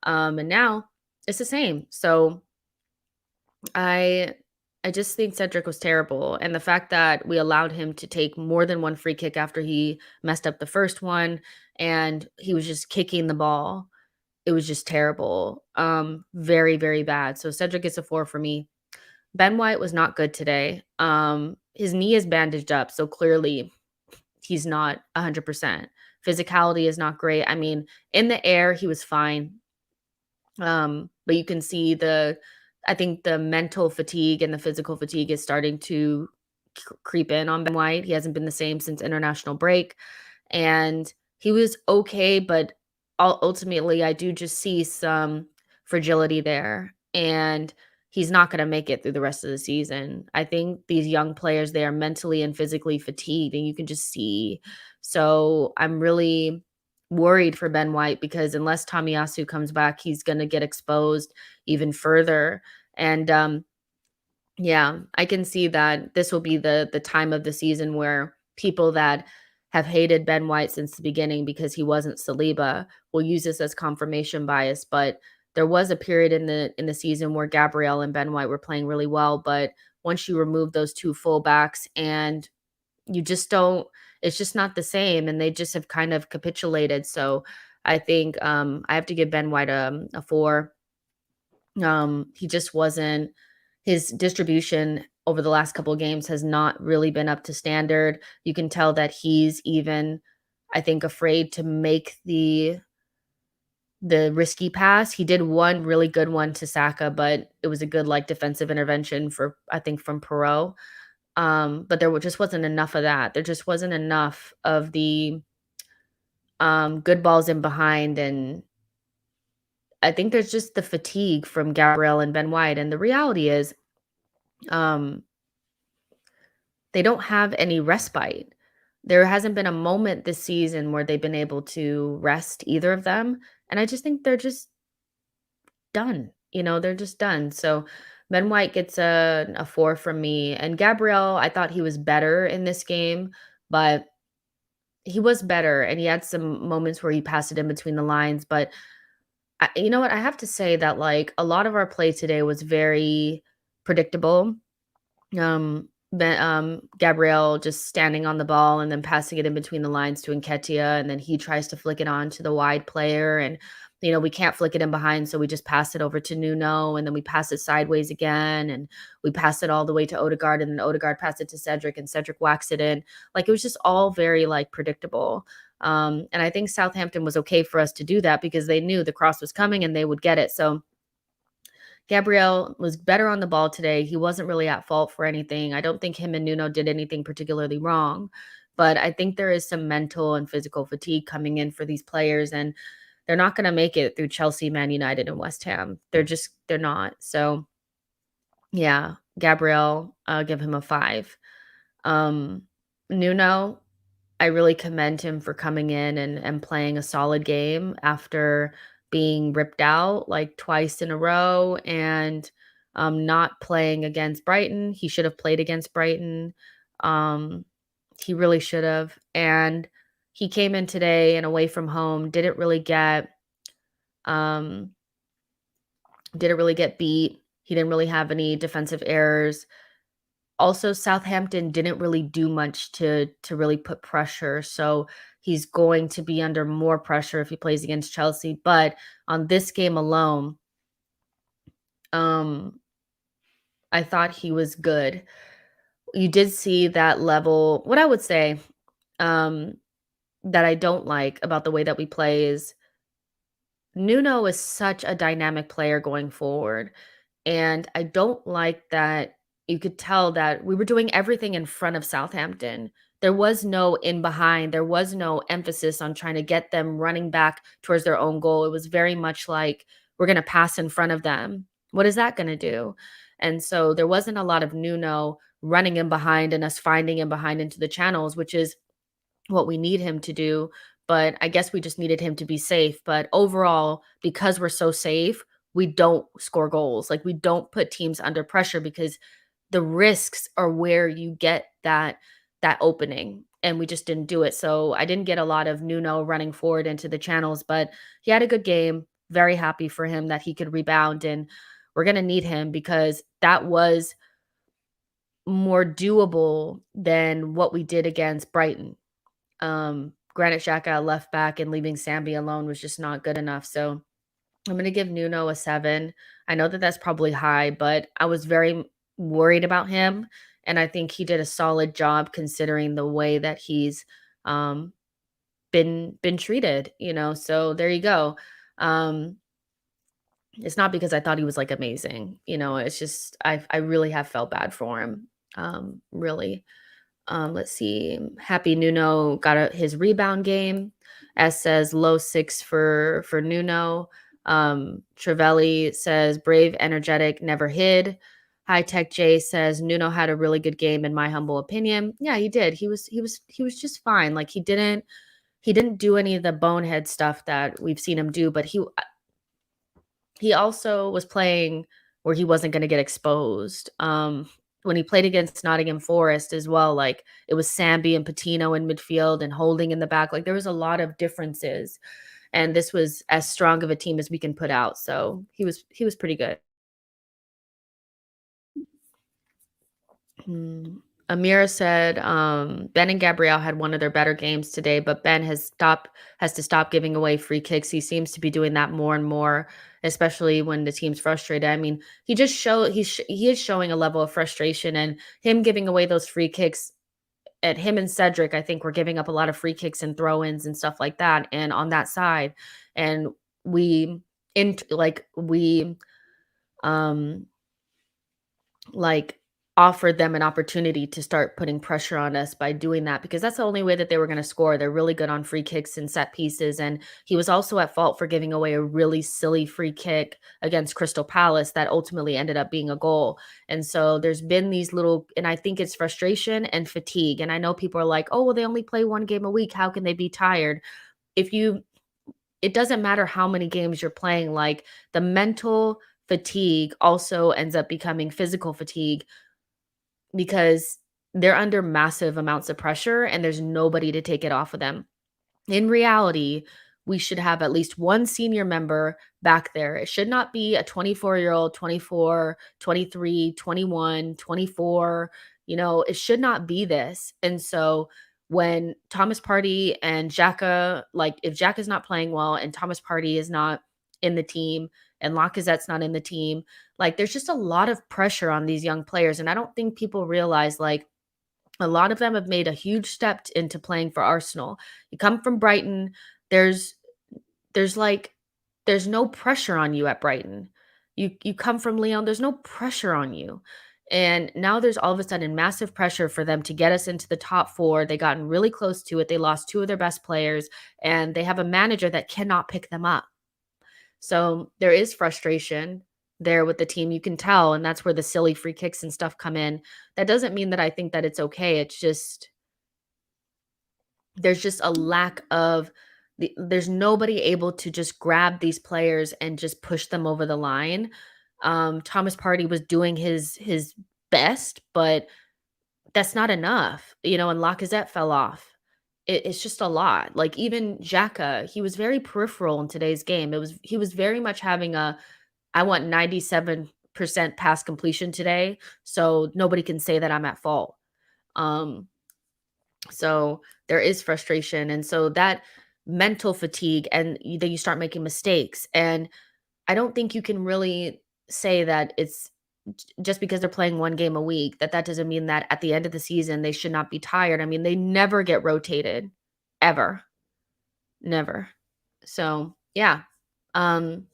And now it's the same. So I I just think Cedric was terrible, and the fact that we allowed him to take more than one free kick after he messed up the first one, and he was just kicking the ball. it was just terrible. Very, very bad. So Cedric gets a 4 for me. Ben White was not good today. His knee is bandaged up, so clearly he's not 100%. Physicality is not great. I mean, in the air, he was fine. But you can see I think the mental fatigue and the physical fatigue is starting to creep in on Ben White. He hasn't been the same since international break, and he was okay, but ultimately, I do just see some fragility there, and he's not going to make it through the rest of the season. I think these young players, they are mentally and physically fatigued, and you can just see. So I'm really worried for Ben White because unless Tomiyasu comes back, he's going to get exposed even further. And yeah, I can see that this will be the time of the season where people that have hated Ben White since the beginning because he wasn't Saliba will use this as confirmation bias. But there was a period in the season where Gabriel and Ben White were playing really well. But once you remove those two fullbacks and you just don't, it's just not the same, and they just have kind of capitulated. So I think I have to give Ben White a 4. He just wasn't, his distribution over the last couple of games has not really been up to standard. You can tell that he's even, I think, afraid to make the risky pass. He did one really good one to Saka, but it was a good like defensive intervention for, I think, from Perot. But just wasn't enough of that. There just wasn't enough of the good balls in behind, and I think there's just the fatigue from Gabriel and Ben White. And the reality is, um, they don't have any respite. There hasn't been a moment this season where they've been able to rest either of them. And I just think they're just done. They're just done. So Ben White gets a 4 from me. And Gabriel, I thought he was better in this game, but he was better. And he had some moments where he passed it in between the lines. But you know what? I have to say that like a lot of our play today was very predictable. Gabriel just standing on the ball and then passing it in between the lines to Nketiah, and then he tries to flick it on to the wide player, and we can't flick it in behind, so we just pass it over to Nuno, and then we pass it sideways again, and we pass it all the way to Odegaard, and then Odegaard passed it to Cedric, and Cedric whacks it in. Like, it was just all very like predictable. And I think Southampton was okay for us to do that because they knew the cross was coming and they would get it. So Gabriel was better on the ball today. He wasn't really at fault for anything. I don't think him and Nuno did anything particularly wrong, but I think there is some mental and physical fatigue coming in for these players, and they're not going to make it through Chelsea, Man United, and West Ham. They're not. So yeah, Gabriel, I'll give him a 5. Nuno, I really commend him for coming in and playing a solid game after being ripped out like twice in a row and not playing against Brighton. He should have played against Brighton. Um, he really should have. And he came in today and away from home, um, didn't really get beat. He didn't really have any defensive errors. Also, Southampton didn't really do much to really put pressure, so he's going to be under more pressure if he plays against Chelsea, but on this game alone, um, I thought he was good. You did see that level. What I would say, um, that I don't like about the way that we play is Nuno is such a dynamic player going forward. And I don't like that you could tell that we were doing everything in front of Southampton. There was no in behind. There was no emphasis on trying to get them running back towards their own goal. It was very much like we're going to pass in front of them. What is that going to do? And so there wasn't a lot of Nuno running in behind and us finding him behind into the channels, which is what we need him to do. But I guess we just needed him to be safe. But overall, because we're so safe, we don't score goals. Like, we don't put teams under pressure because the risks are where you get that opening. And we just didn't do it. So I didn't get a lot of Nuno running forward into the channels, but he had a good game. Very happy for him that he could rebound. And we're going to need him because that was more doable than what we did against Brighton. Granit Xhaka at left back and leaving Sambi alone was just not good enough. So I'm gonna give Nuno a 7. I know that that's probably high, but I was very worried about him, and I think he did a solid job considering the way that he's, um, been treated, so there you go. Um, it's not because I thought he was, like, amazing, it's just I really have felt bad for him, really. Let's see. Happy Nuno got his rebound game. S says low six for Nuno. Trevelli says brave, energetic, never hid. High Tech J says Nuno had a really good game in my humble opinion. Yeah, he did. He was just fine. Like he didn't do any of the bonehead stuff that we've seen him do, but he also was playing where he wasn't gonna get exposed. When he played against Nottingham Forest as well, like, it was Sambi and Patino in midfield and Holding in the back, like, there was a lot of differences, and this was as strong of a team as we can put out, so he was pretty good. Hmm. Amira said, Ben and Gabrielle had one of their better games today, but Ben has to stop giving away free kicks. He seems to be doing that more and more, especially when the team's frustrated. I mean, he is showing a level of frustration, and him giving away those free kicks. At him and Cedric, I think we're giving up a lot of free kicks and throw-ins and stuff like that. And on that side, and we we um like, offered them an opportunity to start putting pressure on us by doing that because that's the only way that they were gonna score. They're really good on free kicks and set pieces, and he was also at fault for giving away a really silly free kick against Crystal Palace that ultimately ended up being a goal, and so there's been these little and I think it's frustration and fatigue, and I know people are like, "Oh, well, they only play 1 game a week. How can they be tired?" If you It doesn't matter how many games you're playing, like, the mental fatigue also ends up becoming physical fatigue because they're under massive amounts of pressure and there's nobody to take it off of them. In reality, we should have at least one senior member back there. It should not be a 24-year-old, 24, 23, 21, 24. It should not be this. And so when Thomas Party and Xhaka, like if Xhaka's not playing well and Thomas Party is not in the team and Lacazette's not in the team, like there's just a lot of pressure on these young players. And I don't think people realize like a lot of them have made a huge step into playing for Arsenal. You come from Brighton, there's there's like there's no pressure on you at Brighton. You come from Lyon, there's no pressure on you. And now there's all of a sudden massive pressure for them to get us into the top 4. They gotten really close to it. They lost 2 of their best players and they have a manager that cannot pick them up. So there is frustration there with the team, you can tell, and that's where the silly free kicks and stuff come in. That doesn't mean that I think that it's okay. It's just there's just a lack of there's nobody able to just grab these players and just push them over the line. Thomas Party was doing his best, but that's not enough, and Lacazette fell off. It's just a lot. Like even Xhaka, he was very peripheral in today's game. He was very much having a I want 97% pass completion today, so nobody can say that I'm at fault. Um, so there is frustration, and so that mental fatigue, and then you start making mistakes. And I don't think you can really say that it's just because they're playing 1 game a week that doesn't mean that at the end of the season they should not be tired. I mean, they never get rotated, ever, never. So yeah. Um,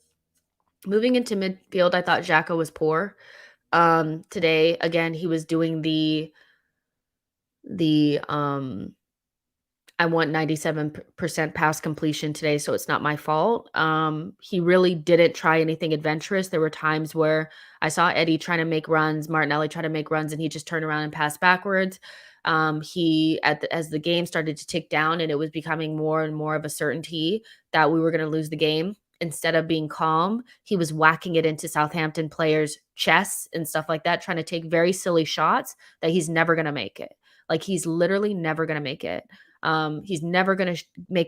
Moving into midfield, I thought Xhaka was poor. Today, again, he was doing the I want 97% pass completion today, so it's not my fault. He really didn't try anything adventurous. There were times where I saw Eddie trying to make runs, Martinelli try to make runs, and he just turned around and passed backwards. As the game started to tick down and it was becoming more and more of a certainty that we were going to lose the game, instead of being calm, he was whacking it into Southampton players' chests and stuff like that, trying to take very silly shots that he's never going to make it. Like he's literally never going to make it. He's never gonna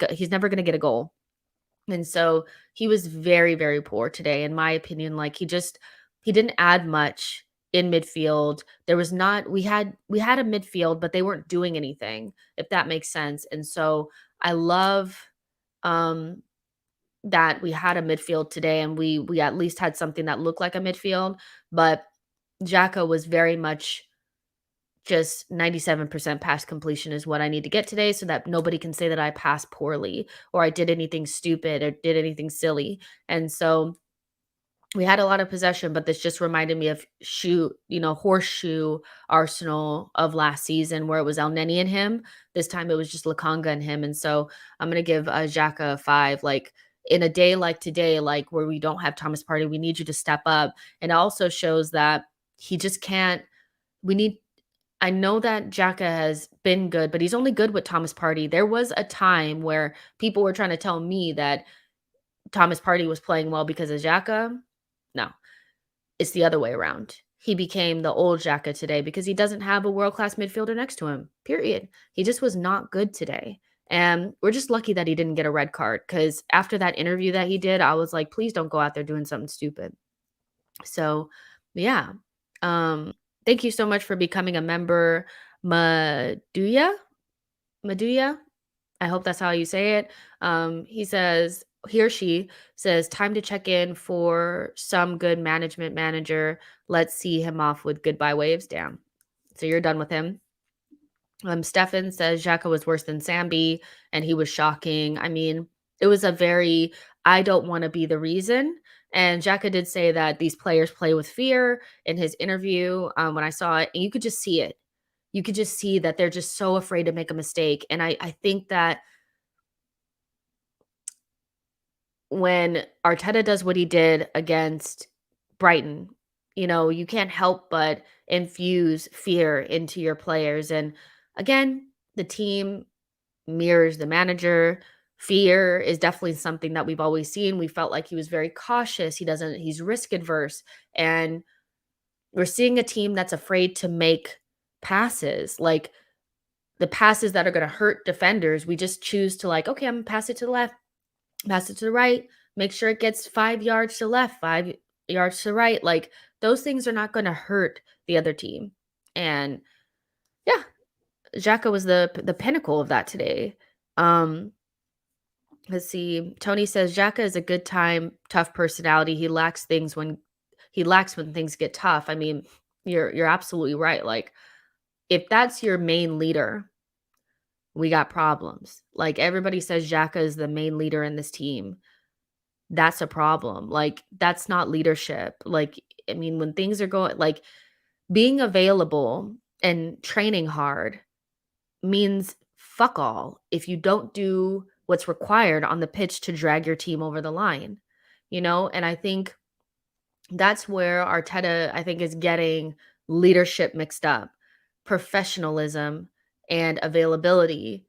he's never gonna get a goal. And so he was very, very poor today, in my opinion. Like he didn't add much in midfield. There was not we had a midfield, but they weren't doing anything, if that makes sense. And so I love um that we had a midfield today and we at least had something that looked like a midfield, but Xhaka was very much just 97% pass completion is what I need to get today so that nobody can say that I passed poorly or I did anything stupid or did anything silly. And so we had a lot of possession, but this just reminded me of horseshoe Arsenal of last season where it was El Neni and him. This time it was just Lakanga and him. And so I'm gonna give Xhaka a 5. Like in a day like today, like where we don't have Thomas Partey, we need you to step up. And it also shows that he just can't. We need. I know that Xhaka has been good, but he's only good with Thomas Partey. There was a time where people were trying to tell me that Thomas Partey was playing well because of Xhaka. No, it's the other way around. He became the old Xhaka today because he doesn't have a world-class midfielder next to him, period. He just was not good today, and we're just lucky that he didn't get a red card. Because after that interview that he did, I was like, "Please don't go out there doing something stupid." So, yeah, thank you so much for becoming a member, Maduya? Maduya? I hope that's how you say it. He or she says, time to check in for some good management manager. Let's see him off with goodbye waves down. So you're done with him. Stefan says Xhaka was worse than Sambi and he was shocking. I mean, it was a very, I don't want to be the reason. And Xhaka did say that these players play with fear in his interview when I saw it. And you could just see it. You could just see that they're just so afraid to make a mistake. And I think that when Arteta does what he did against Brighton, you can't help but infuse fear into your players. And again, the team mirrors the manager. Fear is definitely something that we've always seen. We felt like he was very cautious. He's risk adverse. And we're seeing a team that's afraid to make passes. Like the passes that are going to hurt defenders, we just choose to like, okay, I'm going to pass it to the left, pass it to the right, make sure it gets 5 yards to the left, 5 yards to the right. Like those things are not going to hurt the other team. And yeah, Xhaka was the pinnacle of that today. Let's see. Tony says Xhaka is a good time, tough personality. He lacks when things get tough. I mean, you're absolutely right. Like if that's your main leader, we got problems. Like everybody says Xhaka is the main leader in this team. That's a problem. Like that's not leadership. Like I mean, when things are going like being available and training hard means fuck all if you don't do what's required on the pitch to drag your team over the line. And I think that's where Arteta, I think, is getting leadership mixed up. Professionalism and availability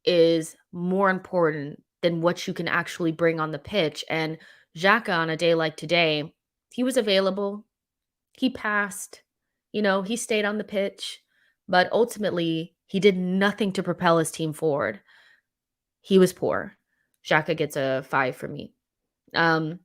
is more important than what you can actually bring on the pitch. And Xhaka, on a day like today, he was available. He passed. He stayed on the pitch. But ultimately, he did nothing to propel his team forward. He was poor. Xhaka gets a 5 for me. Sambi,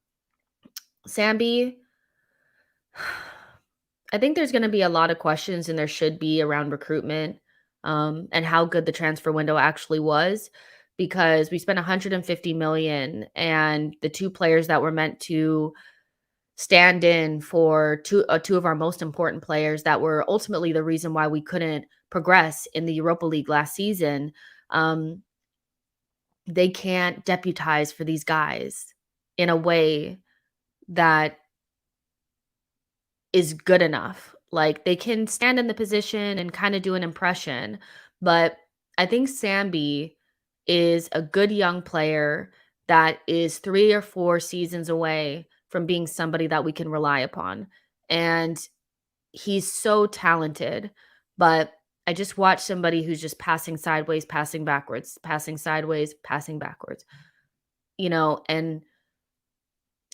I think there's going to be a lot of questions, and there should be around recruitment and how good the transfer window actually was, because we spent 150 million, and the two players that were meant to stand in for two of our most important players that were ultimately the reason why we couldn't progress in the Europa League last season. They can't deputize for these guys in a way that is good enough. Like they can stand in the position and kind of do an impression, but I think Sambi is a good young player that is 3 or 4 seasons away from being somebody that we can rely upon. And he's so talented, but I just watched somebody who's just passing sideways, passing backwards, passing sideways, passing backwards. And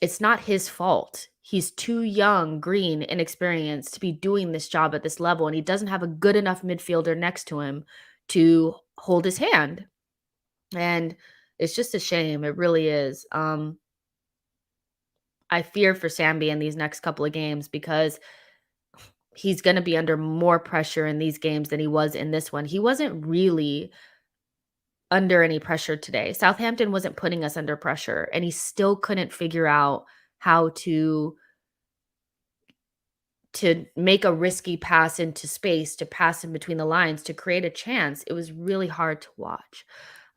it's not his fault. He's too young, green, inexperienced to be doing this job at this level, and he doesn't have a good enough midfielder next to him to hold his hand. And it's just a shame. It really is. I fear for Sambi in these next couple of games because he's going to be under more pressure in these games than he was in this one. He wasn't really under any pressure today. Southampton wasn't putting us under pressure, and he still couldn't figure out how to make a risky pass into space, to pass in between the lines, to create a chance. It was really hard to watch.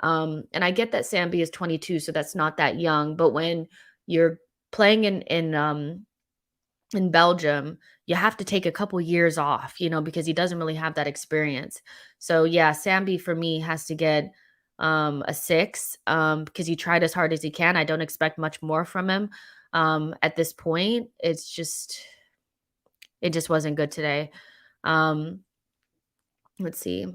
And I get that Sambi is 22, so that's not that young. But when you're playing in Belgium, you have to take a couple years off, because he doesn't really have that experience. So yeah, Sambi for me has to get a 6 because he tried as hard as he can. I don't expect much more from him at this point. It just wasn't good today. Um, let's see.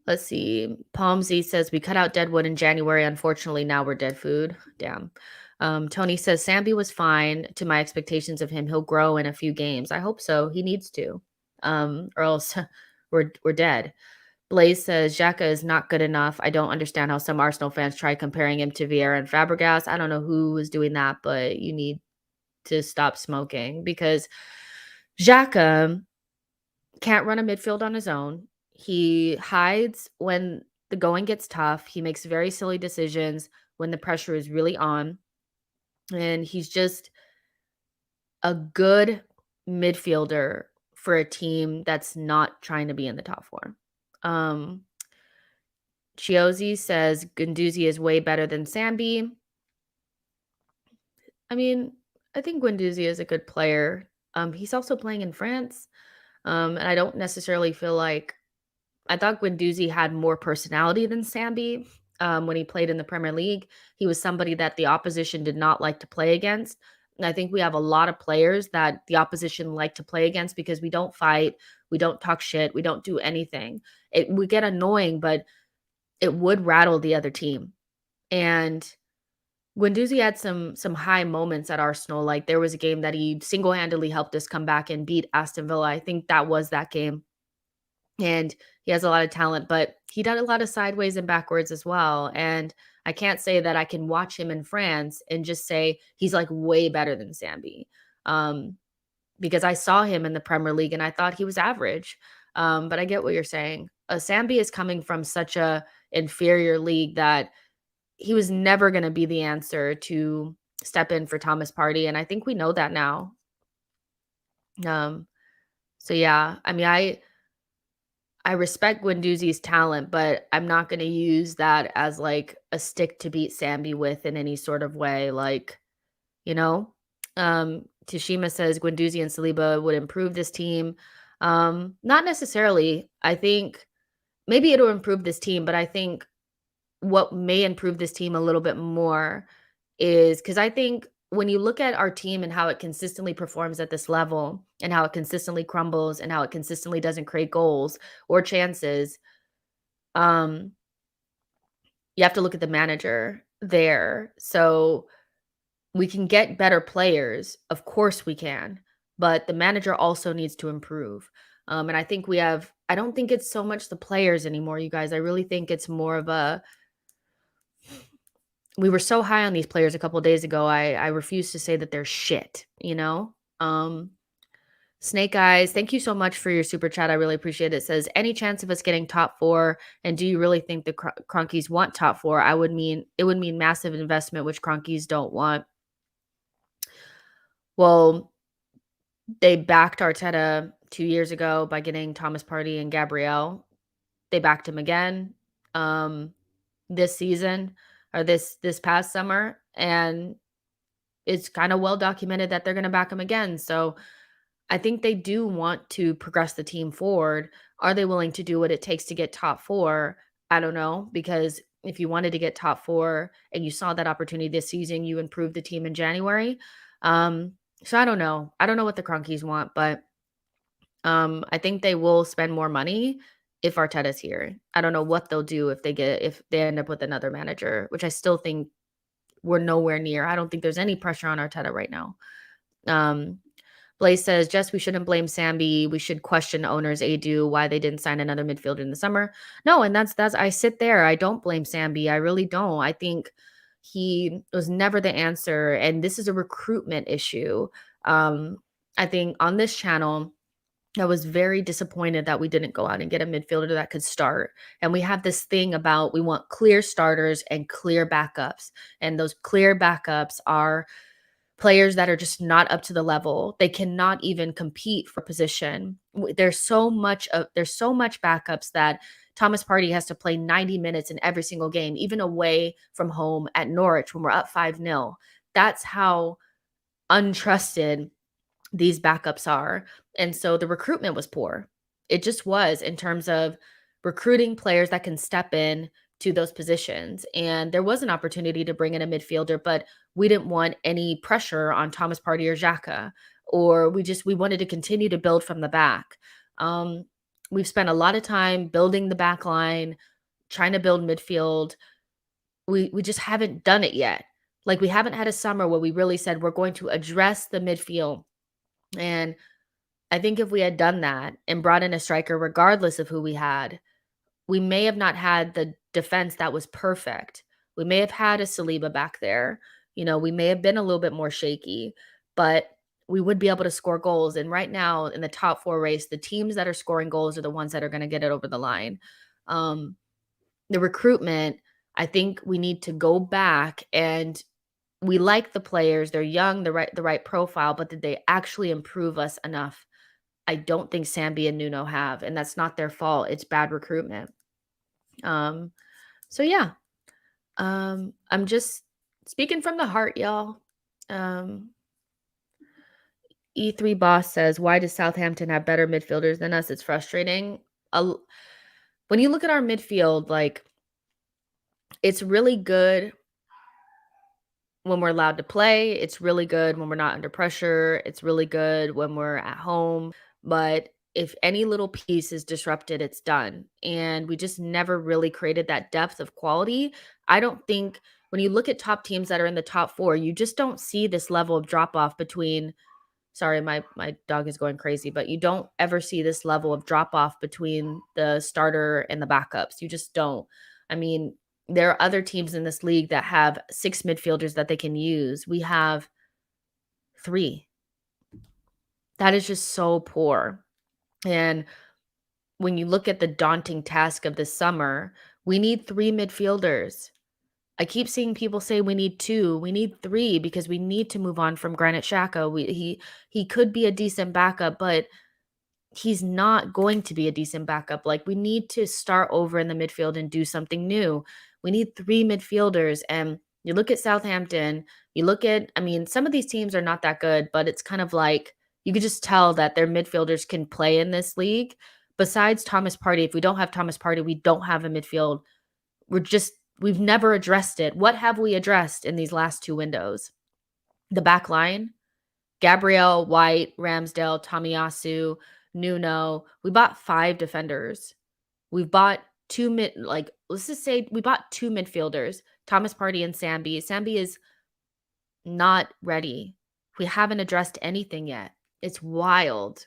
Let's see. Palmsy says we cut out deadwood in January. Unfortunately, now we're dead food. Damn. Tony says Sambi was fine to my expectations of him. He'll grow in a few games. I hope so. He needs to, or else we're dead. Blaze says Xhaka is not good enough. I don't understand how some Arsenal fans try comparing him to Vieira and Fabregas. I don't know who was doing that, but you need to stop smoking because Xhaka can't run a midfield on his own. He hides when the going gets tough. He makes very silly decisions when the pressure is really on. And he's just a good midfielder for a team that's not trying to be in the top four. Chiozi says Guendouzi is way better than Sambi. I mean, I think Guendouzi is a good player. He's also playing in France. And I don't necessarily feel like I thought Guendouzi had more personality than Sambi when he played in the Premier League. He was somebody that the opposition did not like to play against. And I think we have a lot of players that the opposition like to play against because we don't fight, we don't talk shit, we don't do anything. It would get annoying, but it would rattle the other team. And Guendouzi had some high moments at Arsenal. Like there was a game that he single-handedly helped us come back and beat Aston Villa. I think that was that game. And he has a lot of talent, but he did a lot of sideways and backwards as well. And I can't say that I can watch him in France and just say he's like way better than Sambi. Because I saw him in the Premier League and I thought he was average. But I get what you're saying. Sambi is coming from such a inferior league that he was never going to be the answer to step in for Thomas Partey. And I think we know that now. So yeah, I mean, I respect Guendouzi's talent, but I'm not going to use that as like a stick to beat Sambi with in any sort of way. Like, you know, Tashima says Guendouzi and Saliba would improve this team. Not necessarily. I think maybe it'll improve this team, but I think what may improve this team a little bit more is because I think when you look at our team and how it consistently performs at this level and how it consistently crumbles and how it consistently doesn't create goals or chances, you have to look at the manager there. So we can get better players. Of course we can, but the manager also needs to improve. And I think I don't think it's so much the players anymore, you guys. I really think it's more of we were so high on these players a couple of days ago. I refuse to say that they're shit, you know? Snake Eyes, thank you so much for your super chat. I really appreciate it. It says, any chance of us getting top four? And do you really think the Cronkies want top four? It would mean massive investment, which Cronkies don't want. Well, they backed Arteta 2 years ago by getting Thomas Partey and Gabriel. They backed him again this season or this past summer, and it's kind of well documented that they're going to back him again. So I think they do want to progress the team forward. Are they willing to do what it takes to get top four? I don't know, because if you wanted to get top four and you saw that opportunity this season, you improved the team in January. So I don't know. I don't know what the Cronkies want, but I think they will spend more money if Arteta's here. I don't know what they'll do if they end up with another manager, which I still think we're nowhere near. I don't think there's any pressure on Arteta right now. Blaze says, Jess, we shouldn't blame Sambi. We should question owners, Adu, why they didn't sign another midfielder in the summer. No, and that's I sit there. I don't blame Sambi. I really don't. I think he was never the answer, and this is a recruitment issue. I think on this channel, I was very disappointed that we didn't go out and get a midfielder that could start. And we have this thing about we want clear starters and clear backups. And those clear backups are players that are just not up to the level. They cannot even compete for position. There's so much backups that Thomas Partey has to play 90 minutes in every single game, even away from home at Norwich when we're up 5-0. That's how untrusted these backups are. And so the recruitment was poor. It just was in terms of recruiting players that can step in to those positions. And there was an opportunity to bring in a midfielder, but we didn't want any pressure on Thomas Partey or Xhaka, or we wanted to continue to build from the back. Um, we've spent a lot of time building the back line, trying to build midfield. We just haven't done it yet. Like we haven't had a summer where we really said we're going to address the midfield. And I think if we had done that and brought in a striker regardless of who we had, we may have not had the defense that was perfect. We may have had a Saliba back there. We may have been a little bit more shaky, but we would be able to score goals. And right now in the top 4 race, the teams that are scoring goals are the ones that are going to get it over the line. Um, the recruitment, I think we need to go back and we like the players. They're young, the right profile, but did they actually improve us enough? I don't think Sambi and Nuno have, and that's not their fault. It's bad recruitment. Um, so yeah, I'm just speaking from the heart, y'all. Um, E3 Boss says, "Why does Southampton have better midfielders than us? It's frustrating." When you look at our midfield, like it's really good when we're allowed to play. It's really good when we're not under pressure. It's really good when we're at home. But if any little piece is disrupted, it's done. And we just never really created that depth of quality. I don't think when you look at top teams that are in the top 4, you just don't see this level of drop off between. Sorry, my dog is going crazy, but you don't ever see this level of drop off between the starter and the backups. You just don't. I mean, there are other teams in this league that have 6 midfielders that they can use. We have 3. That is just so poor. And when you look at the daunting task of this summer, we need 3 midfielders. I keep seeing people say we need 2. We need 3 because we need to move on from Granit Xhaka. He could be a decent backup, but he's not going to be a decent backup. Like we need to start over in the midfield and do something new. We need 3 midfielders. And you look at Southampton, I mean, some of these teams are not that good, but it's kind of like you could just tell that their midfielders can play in this league. Besides Thomas Partey, if we don't have Thomas Partey, we don't have a midfield. We've never addressed it. What have we addressed in these last 2 windows? The back line, Gabriel, White, Ramsdale, Tomiyasu, Nuno. We bought 5 defenders. We've bought 2 let's just say we bought 2 midfielders, Thomas Partey and Sambi. Sambi is not ready. We haven't addressed anything yet. It's wild.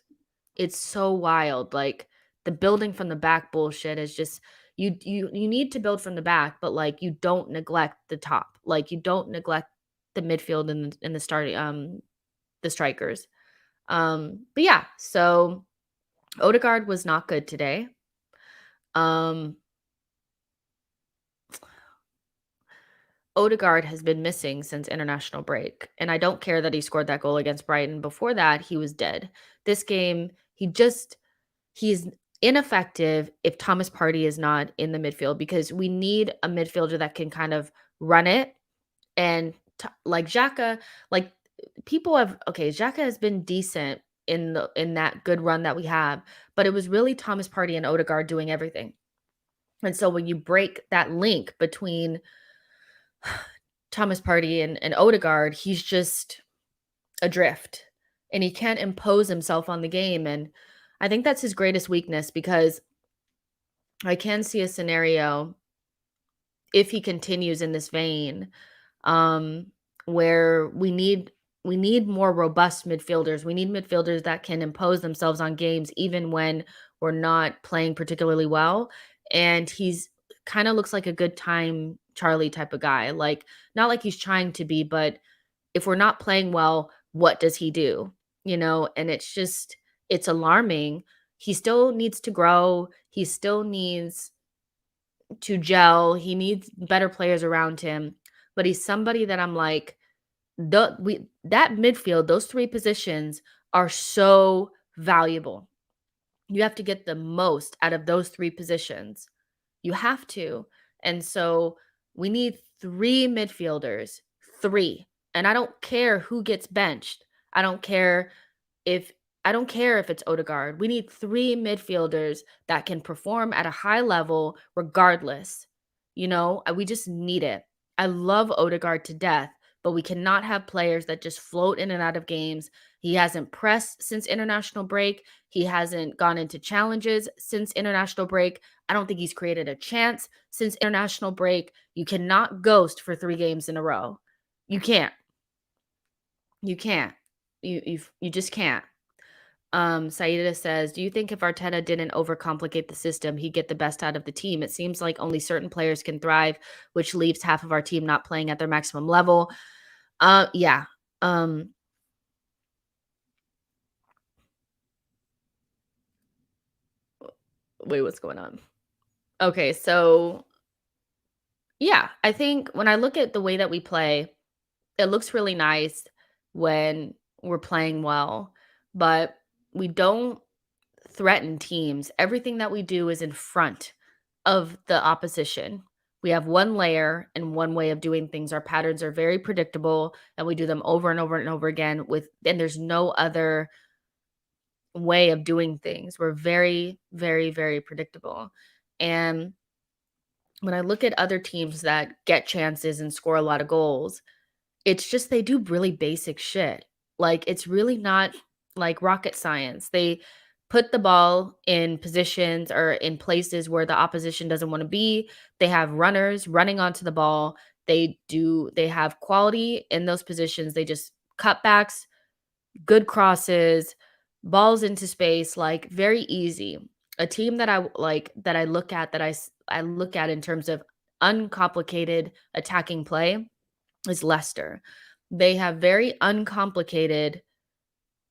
It's so wild. Like the building from the back bullshit is just you need to build from the back, but like you don't neglect the top. Like you don't neglect the midfield and the starting the strikers. But yeah, so Odegaard was not good today. Um Odegaard has been missing since international break, and I don't care that he scored that goal against Brighton. Before that, he was dead. This game, he's ineffective if Thomas Partey is not in the midfield because we need a midfielder that can kind of run it and like Xhaka, like Xhaka has been decent in that good run that we have, but it was really Thomas Partey and Odegaard doing everything. And so when you break that link between Thomas Partey and Odegaard, he's just adrift and he can't impose himself on the game. And I think that's his greatest weakness because I can see a scenario if he continues in this vein, um, where we need more robust midfielders. We need midfielders that can impose themselves on games even when we're not playing particularly well. And he's kind of looks like a good time Charlie type of guy. Like not like he's trying to be, but if we're not playing well, what does he do? And it's just it's alarming. He still needs to grow. He still needs to gel. He needs better players around him. But he's somebody that I'm like, that midfield, those three positions are so valuable. You have to get the most out of those three positions. You have to. And so we need three midfielders, three. And I don't care who gets benched. I don't care if I don't care if it's Odegaard. We need three midfielders that can perform at a high level regardless. We just need it. I love Odegaard to death, but we cannot have players that just float in and out of games. He hasn't pressed since international break. He hasn't gone into challenges since international break. I don't think he's created a chance since international break. You cannot ghost for 3 games in a row. You can't. You can't. You just can't. Saida says, "Do you think if Arteta didn't overcomplicate the system, he'd get the best out of the team? It seems like only certain players can thrive, which leaves half of our team not playing at their maximum level." Yeah. Um, Wait, what's going on? Okay, so yeah, I think when I look at the way that we play, it looks really nice when we're playing well, but we don't threaten teams. Everything that we do is in front of the opposition. We have one layer and one way of doing things. Our patterns are very predictable and we do them over and over and over again and there's no other way of doing things. We're very, very, very predictable. And when I look at other teams that get chances and score a lot of goals, it's just they do really basic shit. Like, it's really not, like, rocket science. They put the ball in positions or in places where the opposition doesn't wanna be. They have runners running onto the ball. They have quality in those positions. They just cutbacks, good crosses, balls into space, like, very easy. A team that I look at I look at in terms of uncomplicated attacking play is Leicester. They have very uncomplicated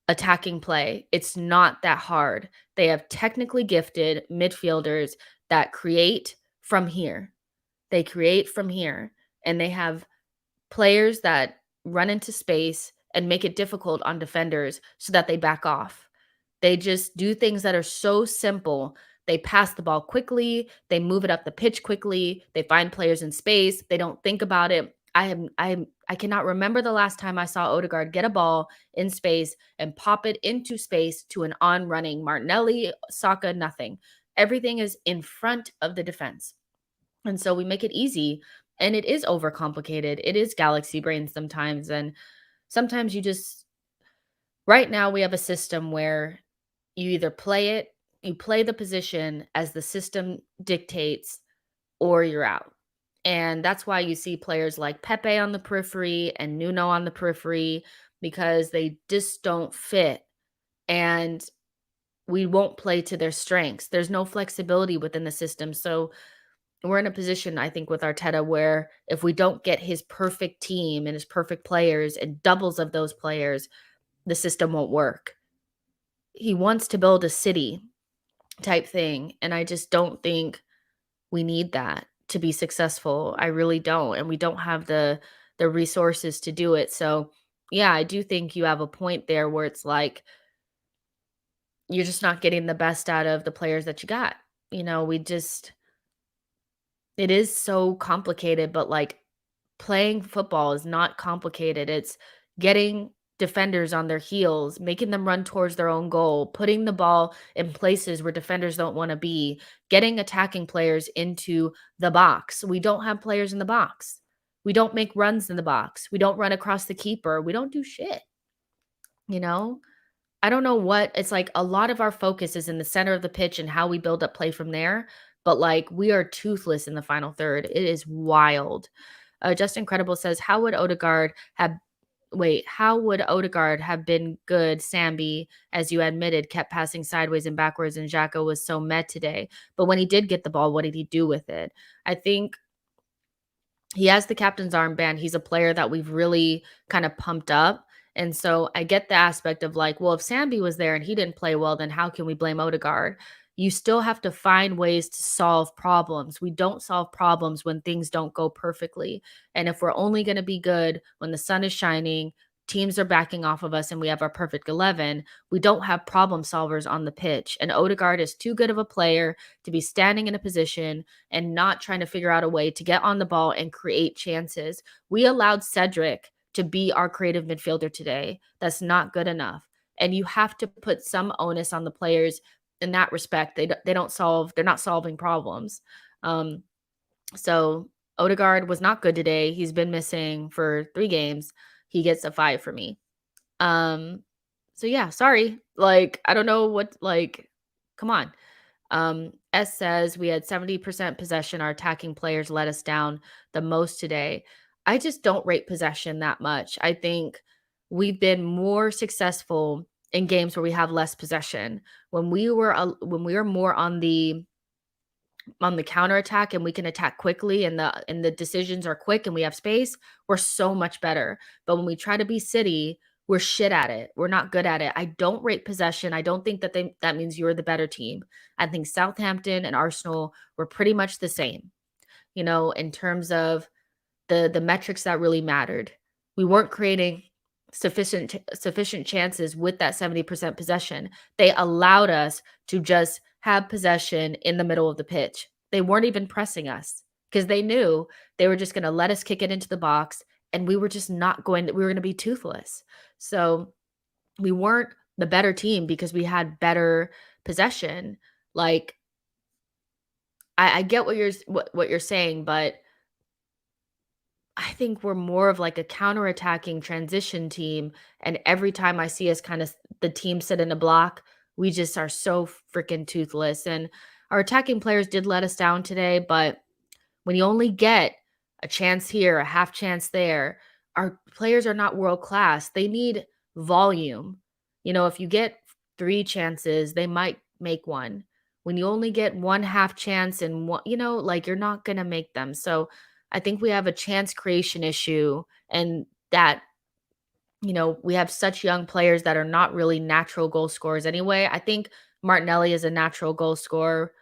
attacking play. It's not that hard. They have technically gifted midfielders that create from here. They create from here, and they have players that run into space and make it difficult on defenders so that they back off. They just do things that are so simple. They pass the ball quickly, they move it up the pitch quickly, they find players in space, they don't think about it. I cannot remember the last time I saw Odegaard get a ball in space and pop it into space to an on-running Martinelli, Saka, nothing. Everything is in front of the defense. And so we make it easy, and it is overcomplicated. It is galaxy brain sometimes, and sometimes you just right now we have a system where you either you play the position as the system dictates, or you're out. And that's why you see players like Pepe on the periphery and Nuno on the periphery because they just don't fit. And we won't play to their strengths. There's no flexibility within the system. So we're in a position, I think, with Arteta where if we don't get his perfect team and his perfect players and doubles of those players, the system won't work. He wants to build a city type thing. And I just don't think we need that to be successful. I really don't. And we don't have the resources to do it. So yeah, I do think you have a point there where it's like you're just not getting the best out of the players that you got. We just it is so complicated, but like playing football is not complicated. It's getting defenders on their heels, making them run towards their own goal, putting the ball in places where defenders don't want to be, getting attacking players into the box. We don't have players in the box. We don't make runs in the box. We don't run across the keeper. We don't do shit. You know? I don't know what it's like a lot of our focus is in the center of the pitch and how we build up play from there, but like we are toothless in the final third. It is wild. Justin Credible says, how would Odegaard have been good? Sambi, as you admitted, kept passing sideways and backwards, and Xhaka was so met today. But when he did get the ball, what did he do with it? I think he has the captain's armband. He's a player that we've really kind of pumped up. And so I get the aspect of like, well, if Sambi was there and he didn't play well, then how can we blame Odegaard? You still have to find ways to solve problems. We don't solve problems when things don't go perfectly. And if we're only going to be good when the sun is shining, teams are backing off of us, and we have our perfect 11, we don't have problem solvers on the pitch. And Odegaard is too good of a player to be standing in a position and not trying to figure out a way to get on the ball and create chances. We allowed Cedric to be our creative midfielder today. That's not good enough. And you have to put some onus on the players in that respect. They don't solve, they're not solving problems. Um, so Odegaard was not good today. He's been missing for 3 games. He gets a 5 for me. Um, so yeah, sorry. Like, I don't know what, like, come on. S says we had 70% possession. Our attacking players let us down the most today. I just don't rate possession that much. I think we've been more successful in games where we have less possession. When we were more on the counterattack and we can attack quickly, and the decisions are quick and we have space, we're so much better. But when we try to be City, we're shit at it. We're not good at it. I don't rate possession. I don't think that means you're the better team. I think Southampton and Arsenal were pretty much the same, in terms of the metrics that really mattered. We weren't creating sufficient chances with that 70% possession. They allowed us to just have possession in the middle of the pitch. They weren't even pressing us because they knew they were just going to let us kick it into the box, and we were just not going we were going to be toothless. So, we weren't the better team because we had better possession. Like, I get what you're saying, but I think we're more of like a counterattacking transition team, and every time I see us kind of the team sit in a block, we just are so freaking toothless. And our attacking players did let us down today, but when you only get a chance here, a half chance there, our players are not world class. They need volume. If you get 3 chances, they might make one. When you only get one half chance and one, like, you're not going to make them. So I think we have a chance creation issue, and that, we have such young players that are not really natural goal scorers anyway. I think Martinelli is a natural goal scorer.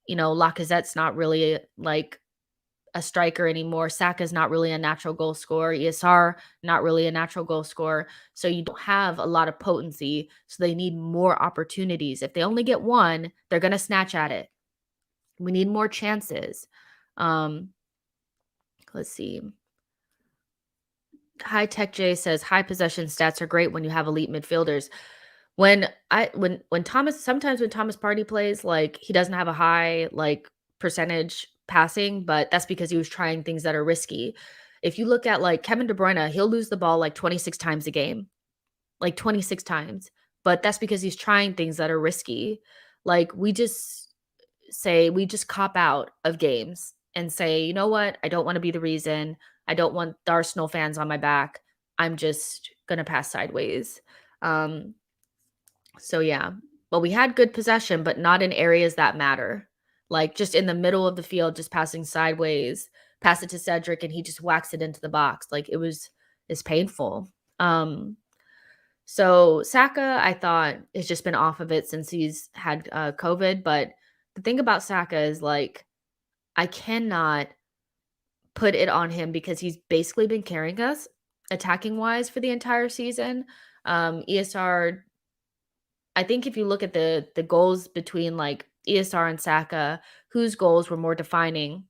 Lacazette's not really like a striker anymore. Saka's not really a natural goal scorer. ESR, not really a natural goal scorer. So you don't have a lot of potency. So they need more opportunities. If they only get one, they're going to snatch at it. We need more chances. Um, let's see. High Tech J says high possession stats are great when you have elite midfielders. When Thomas sometimes when Thomas Partey plays, like, he doesn't have a high like percentage passing, but that's because he was trying things that are risky. If you look at like Kevin De Bruyne, he'll lose the ball like 26 times a game, like 26 times. But that's because he's trying things that are risky. Like, we just cop out of games and say, you know what? I don't want to be the reason. I don't want the Arsenal fans on my back. I'm just gonna pass sideways. Um, so yeah, but we had good possession, but not in areas that matter. Like, just in the middle of the field, just passing sideways, pass it to Cedric, and he just whacks it into the box. Like, it's painful. So Saka, I thought, has just been off of it since he's had COVID. But the thing about Saka is, like, I cannot put it on him because he's basically been carrying us attacking wise for the entire season. ESR, I think if you look at the goals between like ESR and Saka, whose goals were more defining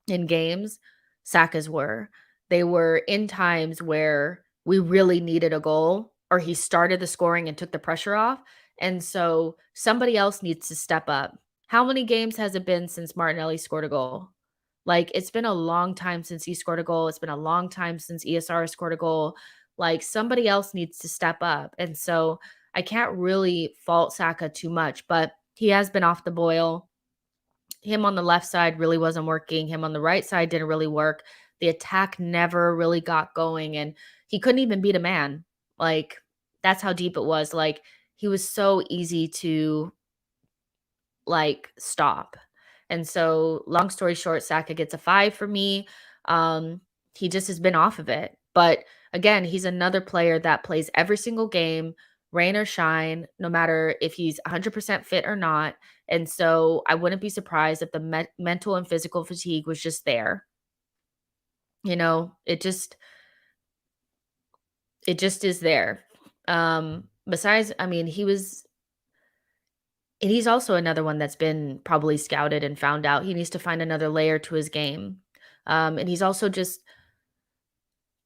in games, Saka's were. They were in times where we really needed a goal, or he started the scoring and took the pressure off. And so somebody else needs to step up. How many games has it been since Martinelli scored a goal? Like, it's been a long time since he scored a goal. It's been a long time since ESR scored a goal. Like, somebody else needs to step up. And so I can't really fault Saka too much, but he has been off the boil. Him on the left side really wasn't working. Him on the right side didn't really work. The attack never really got going, and he couldn't even beat a man. Like, that's how deep it was. Like, he was so easy to like stop. And so, long story short, Saka gets a 5 for me. He just has been off of it. But again, he's another player that plays every single game, rain or shine, no matter if he's 100% fit or not. And so I wouldn't be surprised if the mental and physical fatigue was just there. You know, it just is there. Besides, I mean, and he's also another one that's been probably scouted and found out he needs to find another layer to his game. And he's also just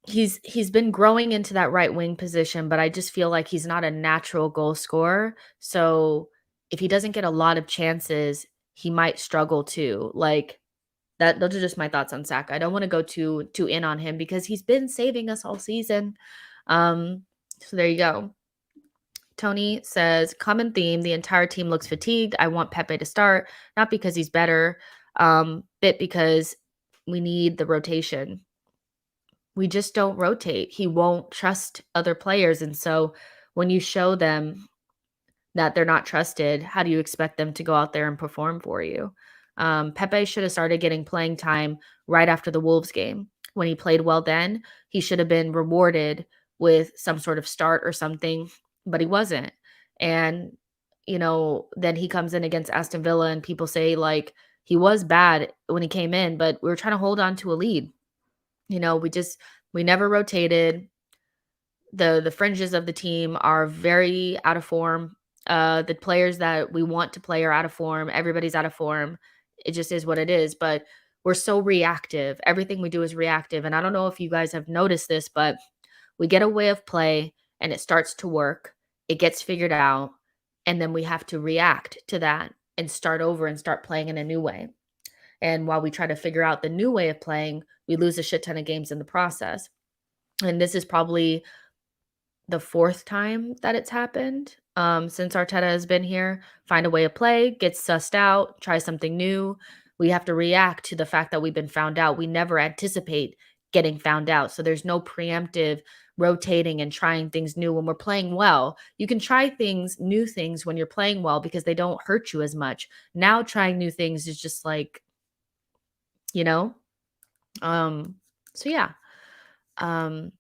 he's been growing into that right wing position, but I just feel like he's not a natural goal scorer. So if he doesn't get a lot of chances, he might struggle too. Like that those are just my thoughts on Saka. I don't want to go too in on him because he's been saving us all season. Um, so there you go. Tony says, common theme, the entire team looks fatigued. I want Pepe to start, not because he's better, but because we need the rotation. We just don't rotate. He won't trust other players. And so when you show them that they're not trusted, how do you expect them to go out there and perform for you? Pepe should have started getting playing time right after the Wolves game. When he played well then, he should have been rewarded with some sort of start or something, but he wasn't. And, then he comes in against Aston Villa and people say, like, he was bad when he came in, but we were trying to hold on to a lead. We never rotated. The fringes of the team are very out of form. The players that we want to play are out of form. Everybody's out of form. It just is what it is. But we're so reactive. Everything we do is reactive. And I don't know if you guys have noticed this, but we get a way of play and it starts to work. It gets figured out. And then we have to react to that and start over and start playing in a new way. And while we try to figure out the new way of playing, we lose a shit ton of games in the process. And this is probably the fourth time that it's happened, since Arteta has been here. Find a way to play, get sussed out, try something new. We have to react to the fact that we've been found out. We never anticipate getting found out. So there's no preemptive rotating and trying things new when we're playing well. You can try new things when you're playing well because they don't hurt you as much. Now trying new things is just like, you know? Um, so yeah. Um,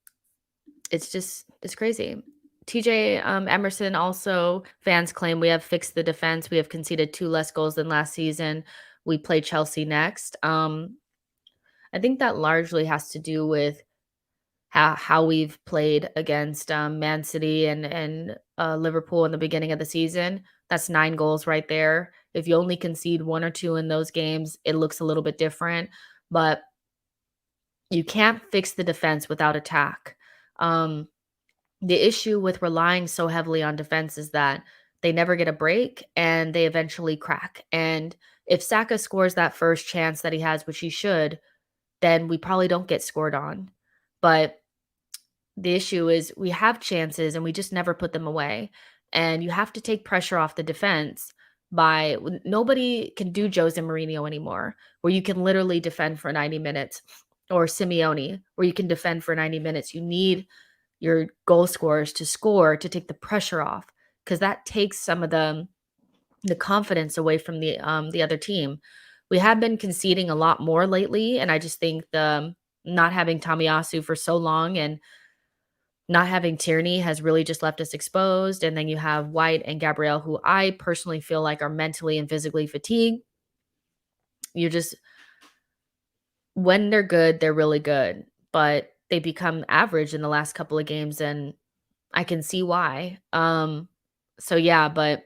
it's crazy. TJ Emerson also, fans claim we have fixed the defense. We have conceded 2 less goals than last season. We play Chelsea next. I think that largely has to do with how we've played against Man City and Liverpool in the beginning of the season. That's 9 goals right there. If you only concede 1 or 2 in those games, it looks a little bit different. But you can't fix the defense without attack. Um, the issue with relying so heavily on defense is that they never get a break and they eventually crack. And if Saka scores that first chance that he has, which he should, then we probably don't get scored on. But the issue is we have chances and we just never put them away. And you have to take pressure off the defense by nobody can do Jose Mourinho anymore, where you can literally defend for 90 minutes, or Simeone, where you can defend for 90 minutes. You need your goal scorers to score to take the pressure off, because that takes some of the confidence away from the other team. We have been conceding a lot more lately, and I just think the not having Tomiyasu for so long and not having Tierney has really just left us exposed. And then you have White and Gabrielle, who I personally feel like are mentally and physically fatigued. You're just when they're good, they're really good, but they become average in the last couple of games, and I can see why. So yeah, but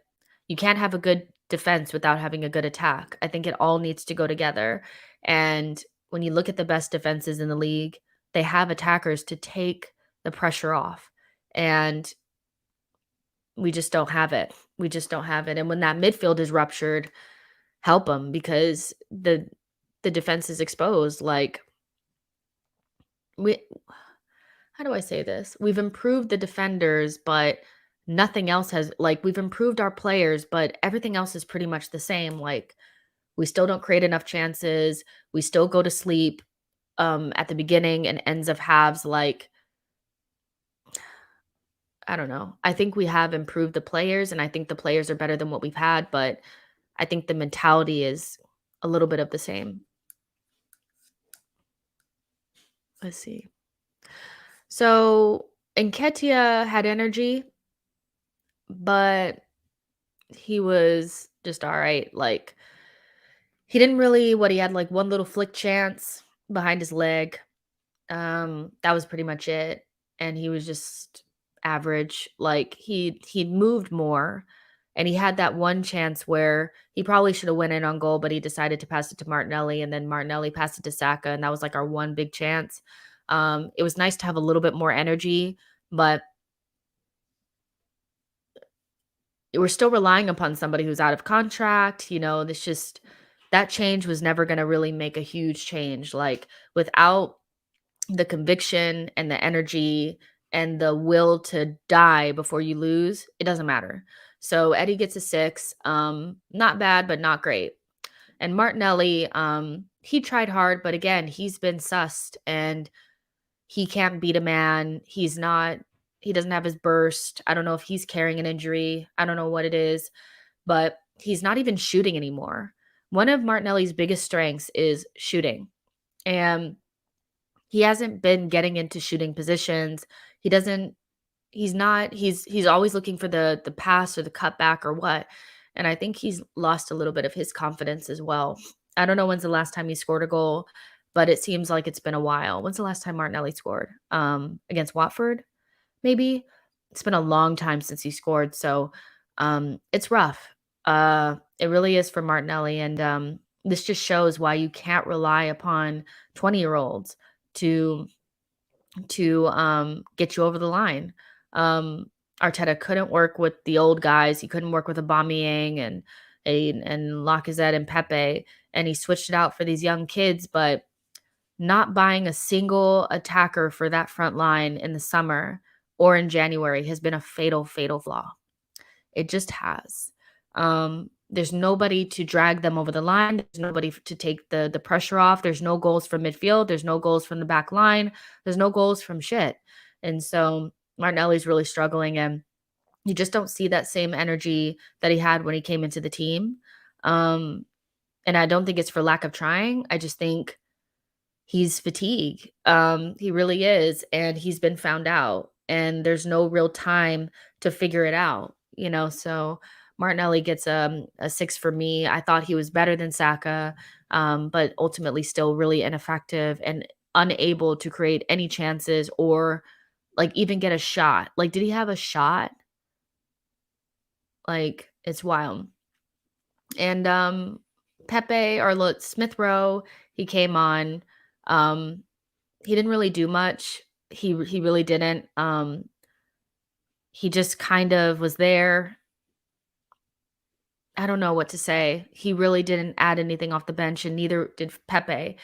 you can't have a good defense without having a good attack. I think it all needs to go together. And when you look at the best defenses in the league, they have attackers to take the pressure off. And we just don't have it. We just don't have it. And when that midfield is ruptured, help them, because the defense is exposed. Like, we how do I say this? We've improved the defenders, but nothing else has, like, we've improved our players, but everything else is pretty much the same. Like, we still don't create enough chances. We still go to sleep at the beginning and ends of halves. Like, I don't know. I think we have improved the players, and I think the players are better than what we've had, but I think the mentality is a little bit of the same. Let's see. So Nketiah had energy, but he was just all right. Like he didn't really what he had like one little flick chance behind his leg. That was pretty much it, and he was just average. Like, he'd moved more, and he had that one chance where he probably should have went in on goal, but he decided to pass it to Martinelli, and then Martinelli passed it to Saka, and that was, like, our one big chance. It was nice to have a little bit more energy, but we're still relying upon somebody who's out of contract, this just that change was never gonna really make a huge change, like, without the conviction and the energy and the will to die before you lose, it doesn't matter. So Eddie gets a 6, not bad, but not great. And Martinelli, he tried hard, but again, he's been sussed and he can't beat a man. He doesn't have his burst. I don't know if he's carrying an injury. I don't know what it is, but he's not even shooting anymore. One of Martinelli's biggest strengths is shooting. And he hasn't been getting into shooting positions. He doesn't he's always looking for the pass or the cutback or what, and I think he's lost a little bit of his confidence as well. I don't know when's the last time he scored a goal, but it seems like it's been a while. When's the last time Martinelli scored? Against Watford, maybe? It's been a long time since he scored, so, it's rough. It really is for Martinelli, and, this just shows why you can't rely upon 20-year-olds to get you over the line. Um, Arteta couldn't work with the old guys. He couldn't work with Aubameyang and Lacazette and Pepe, and he switched it out for these young kids. But not buying a single attacker for that front line in the summer or in January has been a fatal, fatal flaw. It just has. There's nobody to drag them over the line. There's nobody to take the pressure off. There's no goals from midfield. There's no goals from the back line. There's no goals from shit. And so Martinelli's really struggling, and you just don't see that same energy that he had when he came into the team. Um, and I don't think it's for lack of trying. I just think he's fatigued. He really is, and he's been found out, and there's no real time to figure it out, so Martinelli gets, a 6 for me. I thought he was better than Saka, but ultimately still really ineffective and unable to create any chances or, like, even get a shot. Like, did he have a shot? Like, it's wild. And, Pepe or look, Smith Rowe, he came on, um he didn't really do much. He really didn't. He just kind of was there. I don't know what to say. He really didn't add anything off the bench, and neither did Pepe.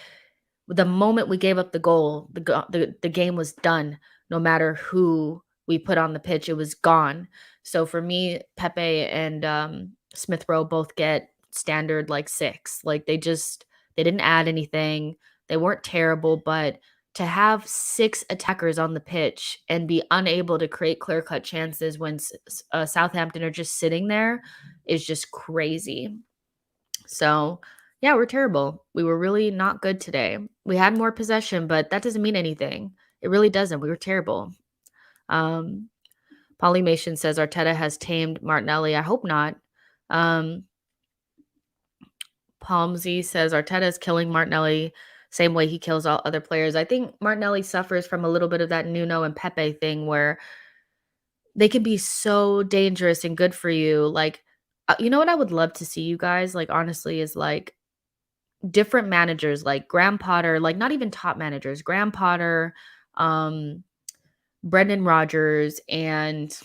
The moment we gave up the goal, the game was done. No matter who we put on the pitch, it was gone. So for me, Pepe and Smith Rowe both get standard like 6. Like they didn't add anything. They weren't terrible, but to have 6 attackers on the pitch and be unable to create clear cut chances when Southampton are just sitting there is just crazy. So, yeah, we're terrible. We were really not good today. We had more possession, but that doesn't mean anything. It really doesn't. We were terrible. Um, Polymation says Arteta has tamed Martinelli. I hope not. Um, Palmsy says Arteta is killing Martinelli same way he kills all other players. I think Martinelli suffers from a little bit of that Nuno and Pepe thing where they can be so dangerous and good for you. Like, you know what I would love to see you guys, like, honestly, is like different managers, like Graham Potter, like not even top managers, Graham Potter, um, Brendan Rodgers, and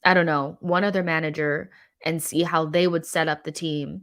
I don't know, one other manager, and see how they would set up the team,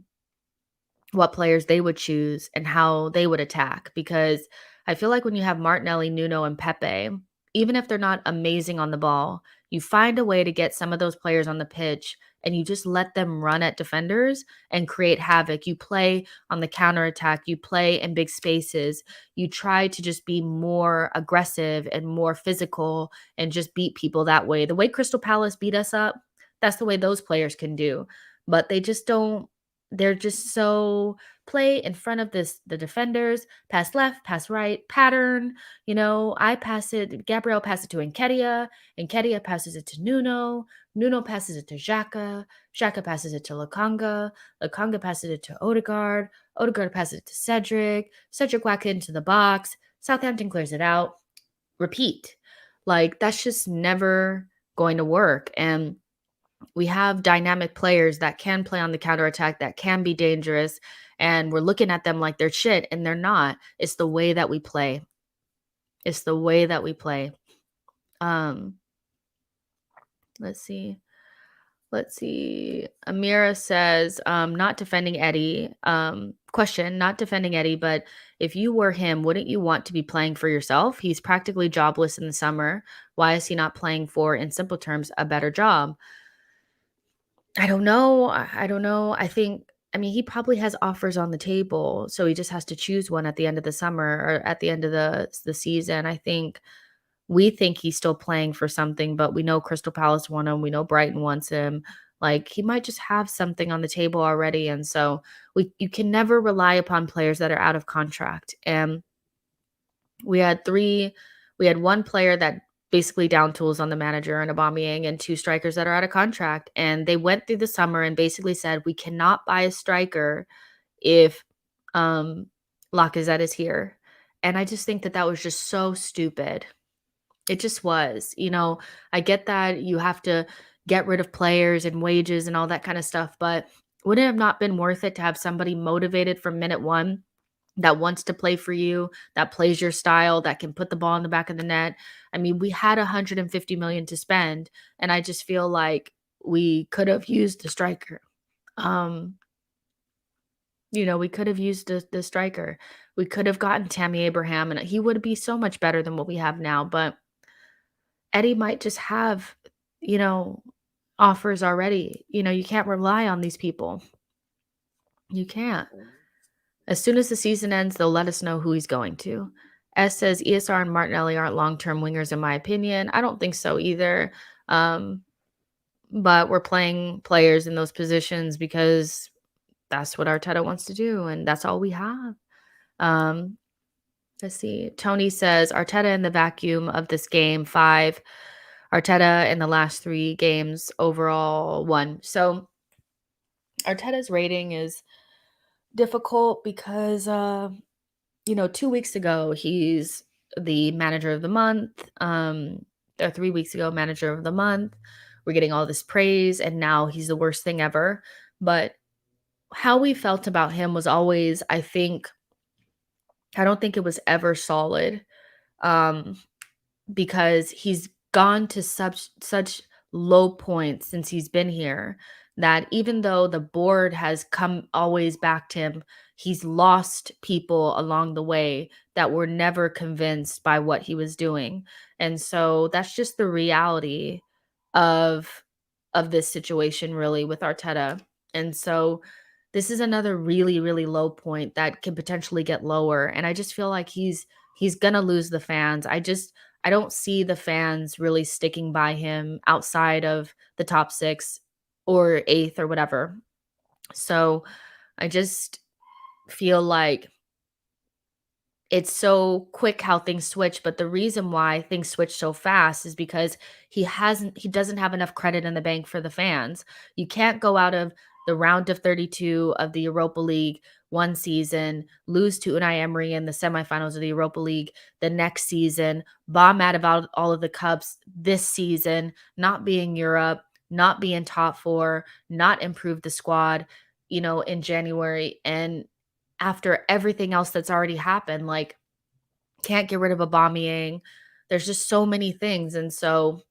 what players they would choose, and how they would attack. Because I feel like when you have Martinelli, Nuno, and Pepe, even if they're not amazing on the ball, you find a way to get some of those players on the pitch and you just let them run at defenders and create havoc. You play on the counter attack, you play in big spaces, you try to just be more aggressive and more physical and just beat people that way. The way Crystal Palace beat us up, that's the way those players can do. But they just don't they're just so play in front of the defenders, pass left, pass right, pattern. I pass it, Gabriel passes it to Nketiah passes it to Nuno passes it to Xhaka passes it to Lokanga passes it to Odegaard passes it to Cedric whack it into the box, Southampton clears it out, repeat. Like, that's just never going to work. And we have dynamic players that can play on the counterattack, that can be dangerous, and we're looking at them like they're shit, and they're not. It's the way that we play. It's the way that we play. Um, let's see. Amira says, not defending Eddie. Question, not defending Eddie, but if you were him, wouldn't you want to be playing for yourself? He's practically jobless in the summer. Why is he not playing for, in simple terms, a better job? I don't know. I don't know. I mean, he probably has offers on the table, so he just has to choose one at the end of the summer or at the end of the season. We think he's still playing for something, but we know Crystal Palace want him. We know Brighton wants him. Like, he might just have something on the table already, and so you can never rely upon players that are out of contract. And we had one player that basically down tools on the manager and Aubameyang, and two strikers that are out of contract. And they went through the summer and basically said, we cannot buy a striker if Lacazette is here. And I just think that that was just so stupid. It just was. I get that you have to get rid of players and wages and all that kind of stuff, but would it have not been worth it to have somebody motivated from minute one that wants to play for you, that plays your style, that can put the ball in the back of the net? I mean, we had 150 million to spend, and I just feel like we could have used the striker. We could have used the striker. We could have gotten Tammy Abraham, and he would be so much better than what we have now. But Eddie might just have, you know, offers already. You can't rely on these people. You can't. As soon as the season ends, they'll let us know who he's going to. S says ESR and Martinelli aren't long-term wingers, in my opinion. I don't think so either. But we're playing players in those positions because that's what Arteta wants to do, and that's all we have. Let's see. Tony says Arteta in the vacuum of this game, 5. Arteta in the last 3 games overall, 1. So Arteta's rating is difficult because 2 weeks ago he's the manager of the month, or 3 weeks ago manager of the month. We're getting all this praise, and now he's the worst thing ever. But how we felt about him was always, I don't think it was ever solid, because he's gone to such low points since he's been here, that even though the board has come always backed him, he's lost people along the way that were never convinced by what he was doing. And so that's just the reality of this situation, really, with Arteta. And so this is another really, really low point that could potentially get lower. And I just feel like he's gonna lose the fans. I don't see the fans really sticking by him outside of the top 6 or 8th or whatever. So I just feel like it's so quick how things switch, but the reason why things switch so fast is because he doesn't have enough credit in the bank for the fans. You can't go out of the round of 32 of the Europa League one season, lose to Unai Emery in the semifinals of the Europa League the next season, bomb out of all of the cups this season, not be in Europe, not be in top 4, not improve the squad, in January, and after everything else that's already happened, like, can't get rid of Aubameyang. There's just so many things, and so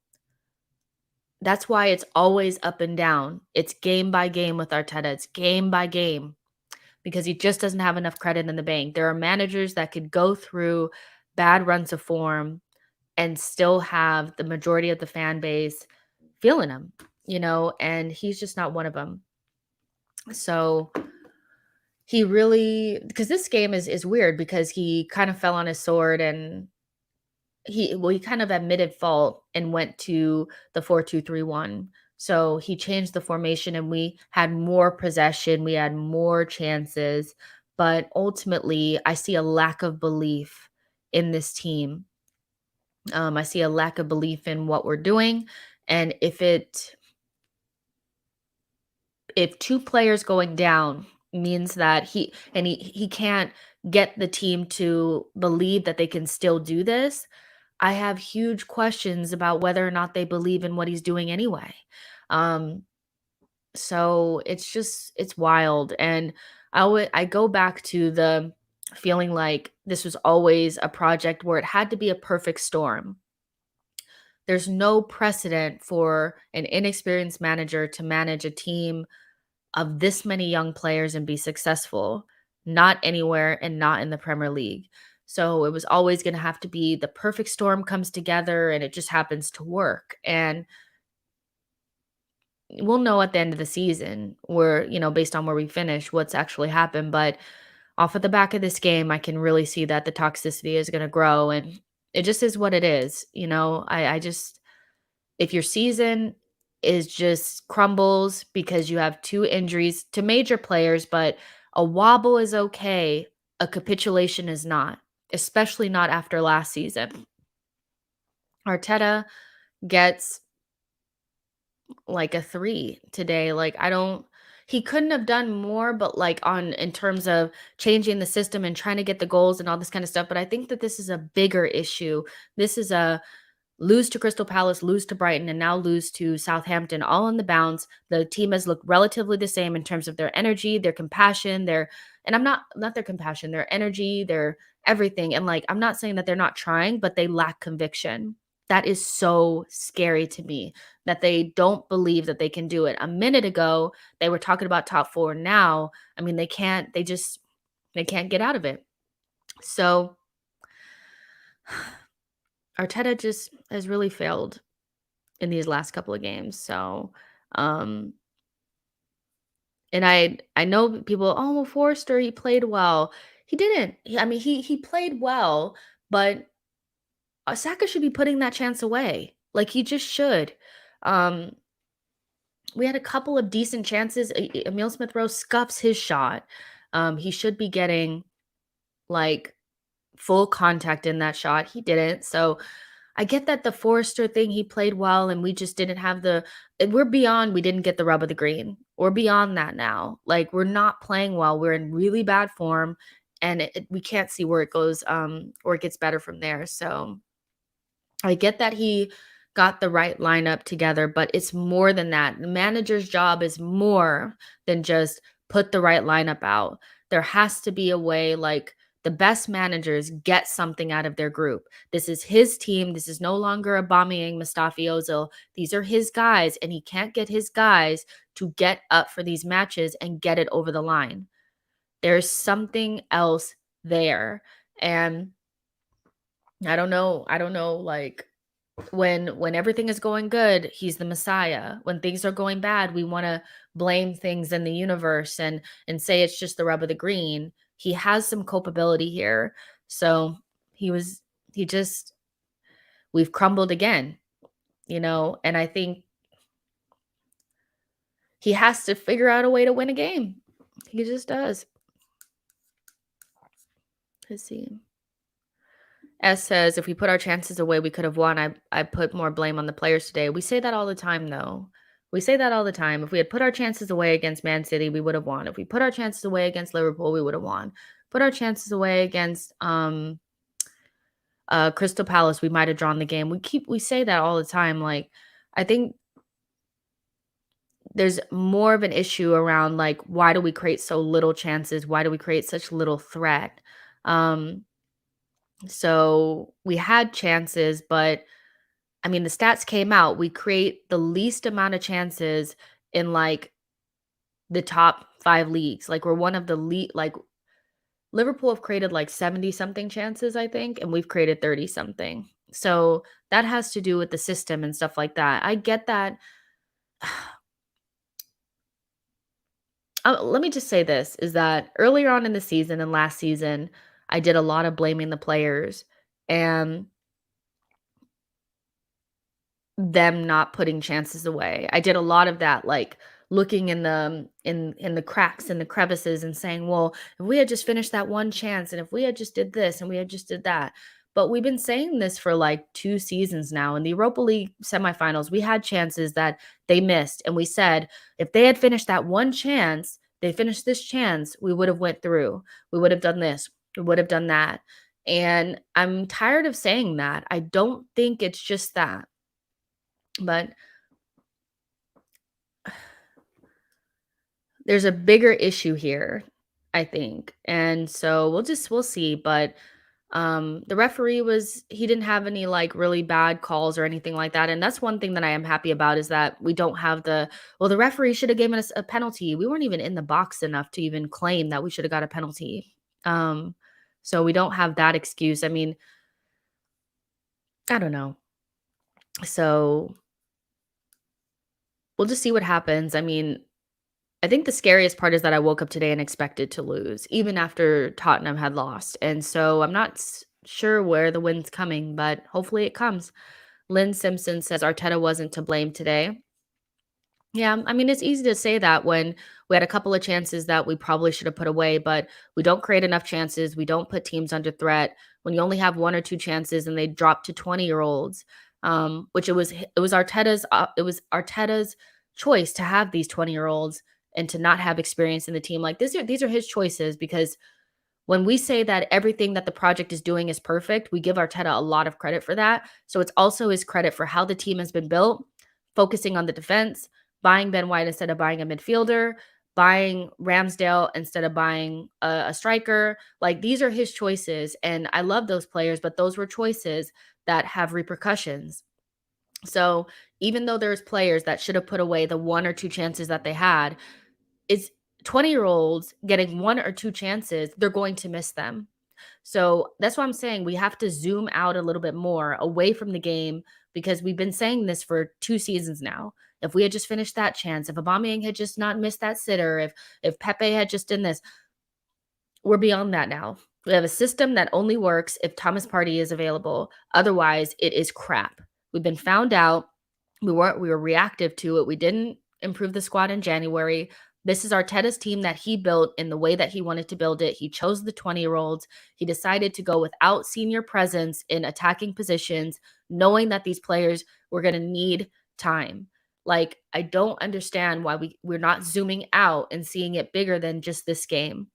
that's why it's always up and down. It's game by game with Arteta. It's game by game because he just doesn't have enough credit in the bank. There are managers that could go through bad runs of form and still have the majority of the fan base feeling him, and he's just not one of them. So he really, because this game is weird because he kind of fell on his sword, and he kind of admitted fault and went to the 4-2-3-1. So he changed the formation and we had more possession, we had more chances, but ultimately, I see a lack of belief in this team. I see a lack of belief in what we're doing, and if two players going down means that he can't get the team to believe that they can still do this, I have huge questions about whether or not they believe in what he's doing anyway. Um, so it's wild, and I go back to the feeling like this was always a project where it had to be a perfect storm. There's no precedent for an inexperienced manager to manage a team of this many young players and be successful, not anywhere and not in the Premier League. So it was always going to have to be the perfect storm comes together and it just happens to work. And we'll know at the end of the season where, based on where we finish, what's actually happened. But off of the back of this game, I can really see that the toxicity is going to grow, and it just is what it is. I just, if your season is just crumbles because you have two injuries to major players, but a wobble is okay, a capitulation is not, especially not after last season. Arteta gets like a 3 today. Like, I don't he couldn't have done more, but like on in terms of changing the system and trying to get the goals and all this kind of stuff. But I think that this is a bigger issue. This is a lose to Crystal Palace, lose to Brighton, and now lose to Southampton, all on the bounce. The team has looked relatively the same in terms of their energy, their compassion, and I'm not their compassion, their energy, their everything. And like, I'm not saying that they're not trying, but they lack conviction. That is so scary to me that they don't believe that they can do it. A minute ago, they were talking about top four. Now, I mean, they can't get out of it. So Arteta just has really failed in these last couple of games. So, um, and I know people, oh, well, Forrester, he played well. He didn't. I mean, he played well, but Saka should be putting that chance away. Like, he just should. Um, we had a couple of decent chances. Emil Smith Rowe scuffs his shot. He should be getting like full contact in that shot. He didn't. So I get that the Forrester thing, he played well, and we just didn't have we're beyond we didn't get the rub of the green. We're beyond that now. Like, we're not playing well. We're in really bad form, and we can't see where it goes, or it gets better from there. So I get that he got the right lineup together, but it's more than that. The manager's job is more than just put the right lineup out. There has to be a way, like, the best managers get something out of their group. This is his team. This is no longer a Aubameyang, Mustafi Ozil. These are his guys, and he can't get his guys to get up for these matches and get it over the line. There's something else there. And I don't know, like, when everything is going good, he's the messiah. When things are going bad, we want to blame things in the universe and say it's just the rub of the green. He has some culpability here. So he was he just we've crumbled again, and I think he has to figure out a way to win a game. He just does. Let's see. S says, if we put our chances away, we could have won. I put more blame on the players today. We say that all the time, though. We say that all the time. If we had put our chances away against Man City, we would have won. If we put our chances away against Liverpool, we would have won. Put our chances away against Crystal Palace, we might have drawn the game. We say that all the time. Like, I think there's more of an issue around, like, why do we create so little chances? Why do we create such little threat? Um, so we had chances, but I mean, the stats came out. We create the least amount of chances in like the top 5 leagues. Like, we're one of the like, Liverpool have created like 70 something chances, I think, and we've created 30 something. So that has to do with the system and stuff like that. I get that. Let me just say this is that earlier on in the season and last season, I did a lot of blaming the players and them not putting chances away. I did a lot of that, like, looking in the cracks and the crevices and saying, "Well, if we had just finished that one chance and if we had just did this and we had just did that." But we've been saying this for like 2 seasons now. In the Europa League semifinals, we had chances that they missed, and we said, if they had finished that one chance, they finished this chance, we would have went through. We would have done this. We would have done that. And I'm tired of saying that. I don't think it's just that. But there's a bigger issue here, I think. And so we'll see, but the referee he didn't have any like really bad calls or anything like that. And that's one thing that I am happy about is that we don't have the referee should have given us a penalty. We weren't even in the box enough to even claim that we should have got a penalty. So we don't have that excuse. I mean, I don't know. So we'll just see what happens. I mean, I think the scariest part is that I woke up today and expected to lose, even after Tottenham had lost. And so I'm not sure where the win's coming, but hopefully it comes. Lynn Simpson says Arteta wasn't to blame today. Yeah, I mean, it's easy to say that when we had a couple of chances that we probably should have put away, but we don't create enough chances. We don't put teams under threat. When you only have one or two chances and they drop to 20-year-olds, which it was Arteta's choice to have these 20-year-olds and to not have experience in the team. Like these are his choices because when we say that everything that the project is doing is perfect, we give Arteta a lot of credit for that. So it's also his credit for how the team has been built, focusing on the defense, buying Ben White instead of buying a midfielder, buying Ramsdale instead of buying a striker. Like these are his choices. And I love those players, but those were choices that have repercussions. So even though there's players that should have put away the one or two chances that they had, it's 20-year-olds getting one or two chances, they're going to miss them. So that's why I'm saying we have to zoom out a little bit more away from the game because we've been saying this for 2 seasons now. If we had just finished that chance, if Aubameyang had just not missed that sitter, if Pepe had just done this, we're beyond that now. We have a system that only works if Thomas Partey is available. Otherwise, it is crap. We've been found out. We were reactive to it. We didn't improve the squad in January. This is Arteta's team that he built in the way that he wanted to build it. He chose the 20-year-olds. He decided to go without senior presence in attacking positions, knowing that these players were going to need time. Like, I don't understand why we're not zooming out and seeing it bigger than just this game.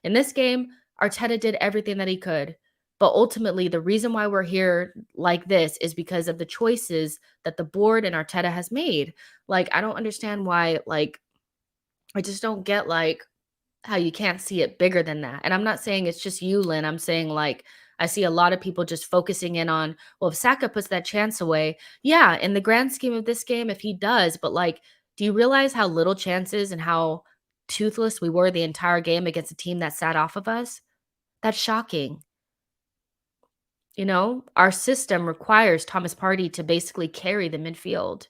In this game, Arteta did everything that he could. But ultimately, the reason why we're here like this is because of the choices that the board and Arteta has made. Like, I don't understand why, like, I just don't get, like, how you can't see it bigger than that. And I'm not saying it's just you, Lynn. I'm saying, like, I see a lot of people just focusing in on, well, if Saka puts that chance away, yeah, in the grand scheme of this game, if he does, but, like, do you realize how little chances and how toothless we were the entire game against a team that sat off of us? That's shocking. You know, our system requires Thomas Partey to basically carry the midfield.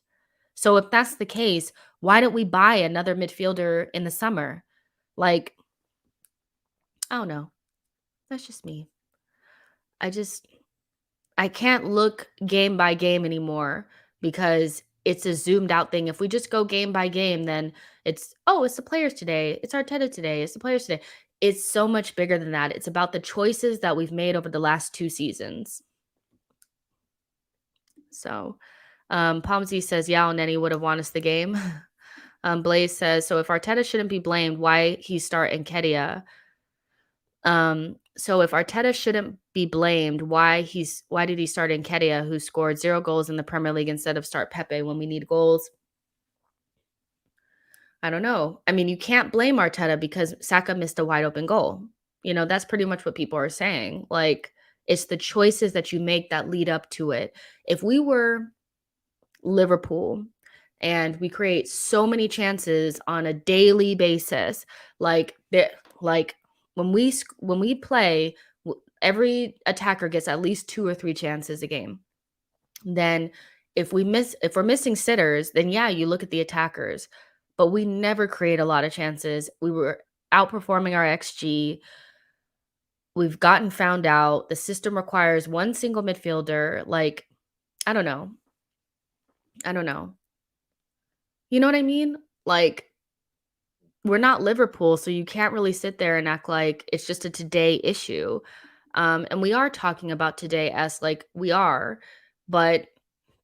So if that's the case, why don't we buy another midfielder in the summer? Like, I don't know. That's just me. I just I can't look game by game anymore because it's a zoomed out thing. If we just go game by game, then it's the players today. It's Arteta today. It's the players today. It's so much bigger than that. It's about the choices that we've made over the last 2 seasons. So, Pomsey says, "Yeah, Nenny would have won us the game." Blaze says, "So if Arteta shouldn't be blamed, why he start Nketiah?" So if Arteta shouldn't be blamed, why did he start Nketiah, who scored 0 goals in the Premier League instead of start Pepe when we need goals? I don't know. I mean, you can't blame Arteta because Saka missed a wide open goal. You know, that's pretty much what people are saying. Like, it's the choices that you make that lead up to it. If we were Liverpool and we create so many chances on a daily basis, like that, like when we play, every attacker gets at least 2 or 3 chances a game. Then if we're missing sitters, then yeah, you look at the attackers, but we never create a lot of chances. We were outperforming our XG. We've gotten found out. The system requires one single midfielder. Like, I don't know. I don't know. You know what I mean? Like, we're not Liverpool, so you can't really sit there and act like it's just a today issue. And we are talking about today as like we are, but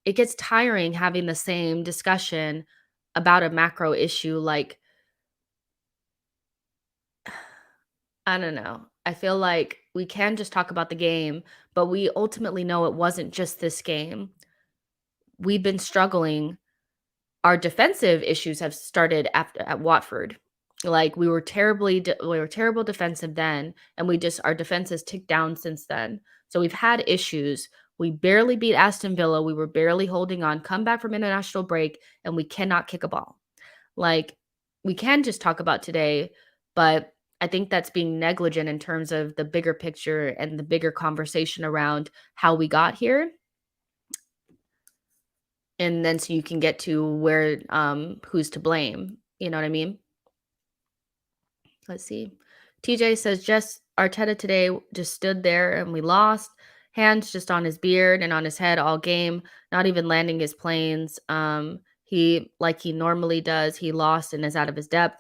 it gets tiring having the same discussion about a macro issue. Like, I don't know. I feel like we can just talk about the game, but we ultimately know it wasn't just this game. We've been struggling. Our defensive issues have started after at Watford. Like, we were terrible defensive then, and we just our defense has ticked down since then. So we've had issues. We barely beat Aston Villa. We were barely holding on. Come back from international break, and we cannot kick a ball. Like, we can just talk about today, but I think that's being negligent in terms of the bigger picture and the bigger conversation around how we got here. And then so you can get to where who's to blame. You know what I mean? Let's see. TJ says just Arteta today just stood there and we lost. Hands just on his beard and on his head all game, not even landing his planes. He like he normally does. He lost and is out of his depth.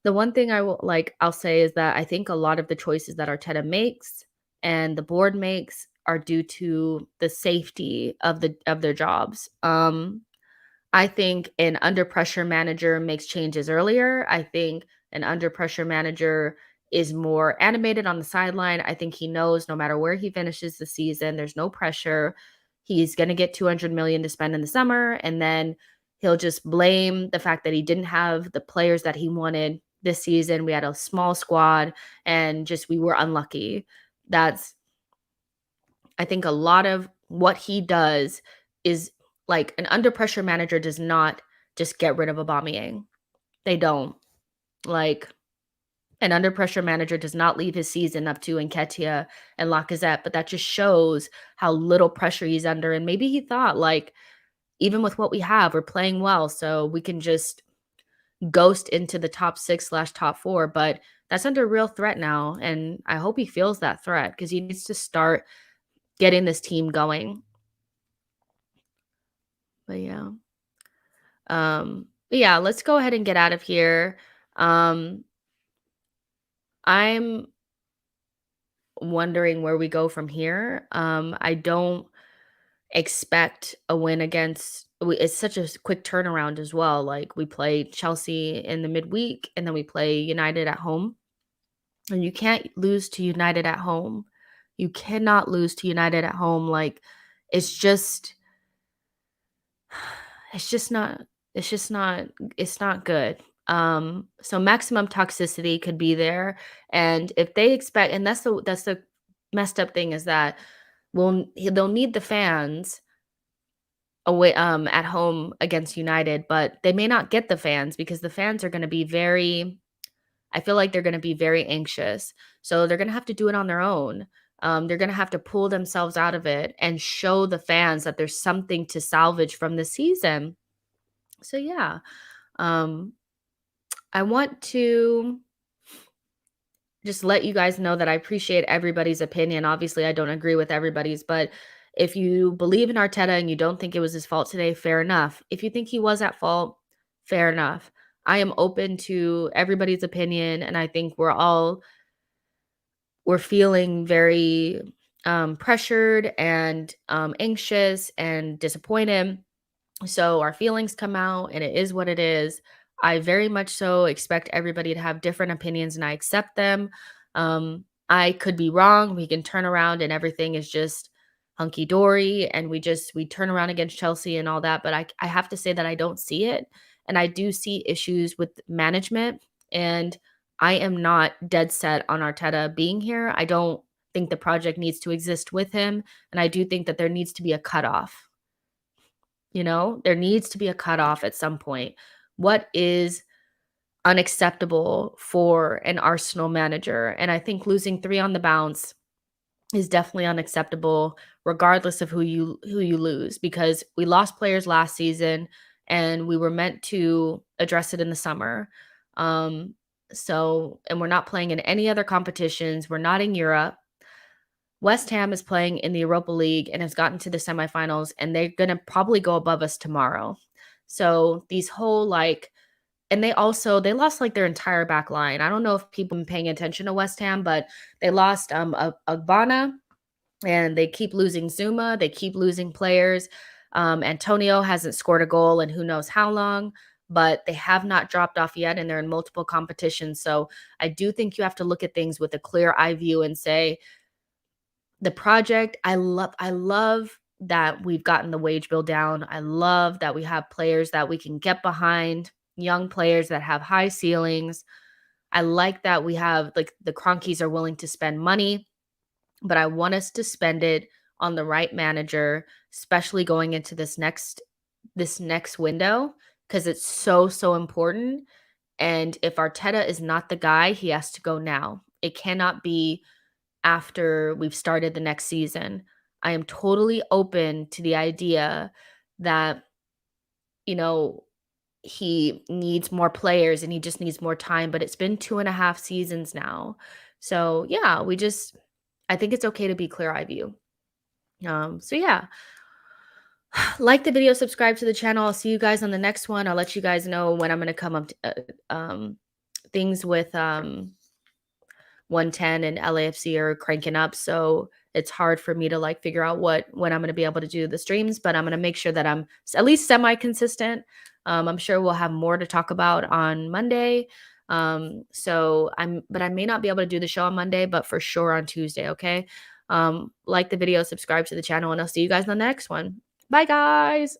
The one thing I'll say is that I think a lot of the choices that Arteta makes and the board makes are due to the safety of their jobs. I think an under pressure manager makes changes earlier. I think an under pressure manager is more animated on the sideline. I think he knows no matter where he finishes the season, there's no pressure. He's going to get 200 million to spend in the summer, and then he'll just blame the fact that he didn't have the players that he wanted this season. We had a small squad and just we were unlucky. That's I think a lot of what he does is like an under pressure manager does not just get rid of Aubameyang. They don't. Like an under pressure manager does not leave his season up to Nketiah and Lacazette, but that just shows how little pressure he's under. And maybe he thought like, even with what we have, we're playing well, so we can just ghost into the top 6/top 4. But that's under real threat now, and I hope he feels that threat because he needs to start getting this team going. But yeah, let's go ahead and get out of here. I'm wondering where we go from here. I don't expect a win against it's such a quick turnaround as well. Like we play Chelsea in the midweek and then we play United at home. And you can't lose to United at home. You cannot lose to United at home. Like it's just it's just not it's not good. So maximum toxicity could be there. And if they expect and that's the messed up thing is that they'll need the fans away at home against United, but they may not get the fans because the fans are going to be very I feel like they're going to be very anxious. So they're going to have to do it on their own. They're going to have to pull themselves out of it and show the fans that there's something to salvage from the season. So yeah, um, I want to just let you guys know that I appreciate everybody's opinion. Obviously, I don't agree with everybody's, but if you believe in Arteta and you don't think it was his fault today, fair enough. If you think he was at fault, fair enough. I am open to everybody's opinion, and I think we're feeling very pressured and anxious and disappointed. So our feelings come out and it is what it is. I very much so expect everybody to have different opinions and I accept them. I could be wrong. We can turn around and everything is just hunky dory and we turn around against Chelsea and all that. But I have to say that I don't see it. And I do see issues with management. And I am not dead set on Arteta being here. I don't think the project needs to exist with him. And I do think that there needs to be a cutoff. There needs to be a cutoff at some point. What is unacceptable for an Arsenal manager? And I think losing 3 on the bounce is definitely unacceptable regardless of who you lose because we lost players last season and we were meant to address it in the summer. And we're not playing in any other competitions. We're not in Europe. West Ham is playing in the Europa League and has gotten to the semifinals, and they're going to probably go above us tomorrow. So these whole And they lost like their entire back line. I don't know if people been paying attention to West Ham, but they lost Agbana, and they keep losing Zuma. They keep losing players. Antonio hasn't scored a goal in who knows how long, but they have not dropped off yet, and they're in multiple competitions. So I do think you have to look at things with a clear eye view and say, the project, I love that we've gotten the wage bill down. I love that we have players that we can get behind, young players that have high ceilings. I like that we have, like, the Cronkies are willing to spend money, but I want us to spend it on the right manager, especially going into this next window, because it's so, so important. And if Arteta is not the guy, he has to go now. It cannot be after we've started the next season. I am totally open to the idea that, you know, he needs more players and he just needs more time, but it's been 2.5 seasons now. So yeah, I think it's okay to be clear eye view. So yeah, like the video, subscribe to the channel. I'll see you guys on the next one. I'll let you guys know when I'm going to come up to, things with 110 and LAFC are cranking up, so it's hard for me to like figure out when I'm going to be able to do the streams, but I'm going to make sure that I'm at least semi consistent. I'm sure we'll have more to talk about on Monday. But I may not be able to do the show on Monday, but for sure on Tuesday. Okay. Like the video, subscribe to the channel, and I'll see you guys on the next one. Bye, guys.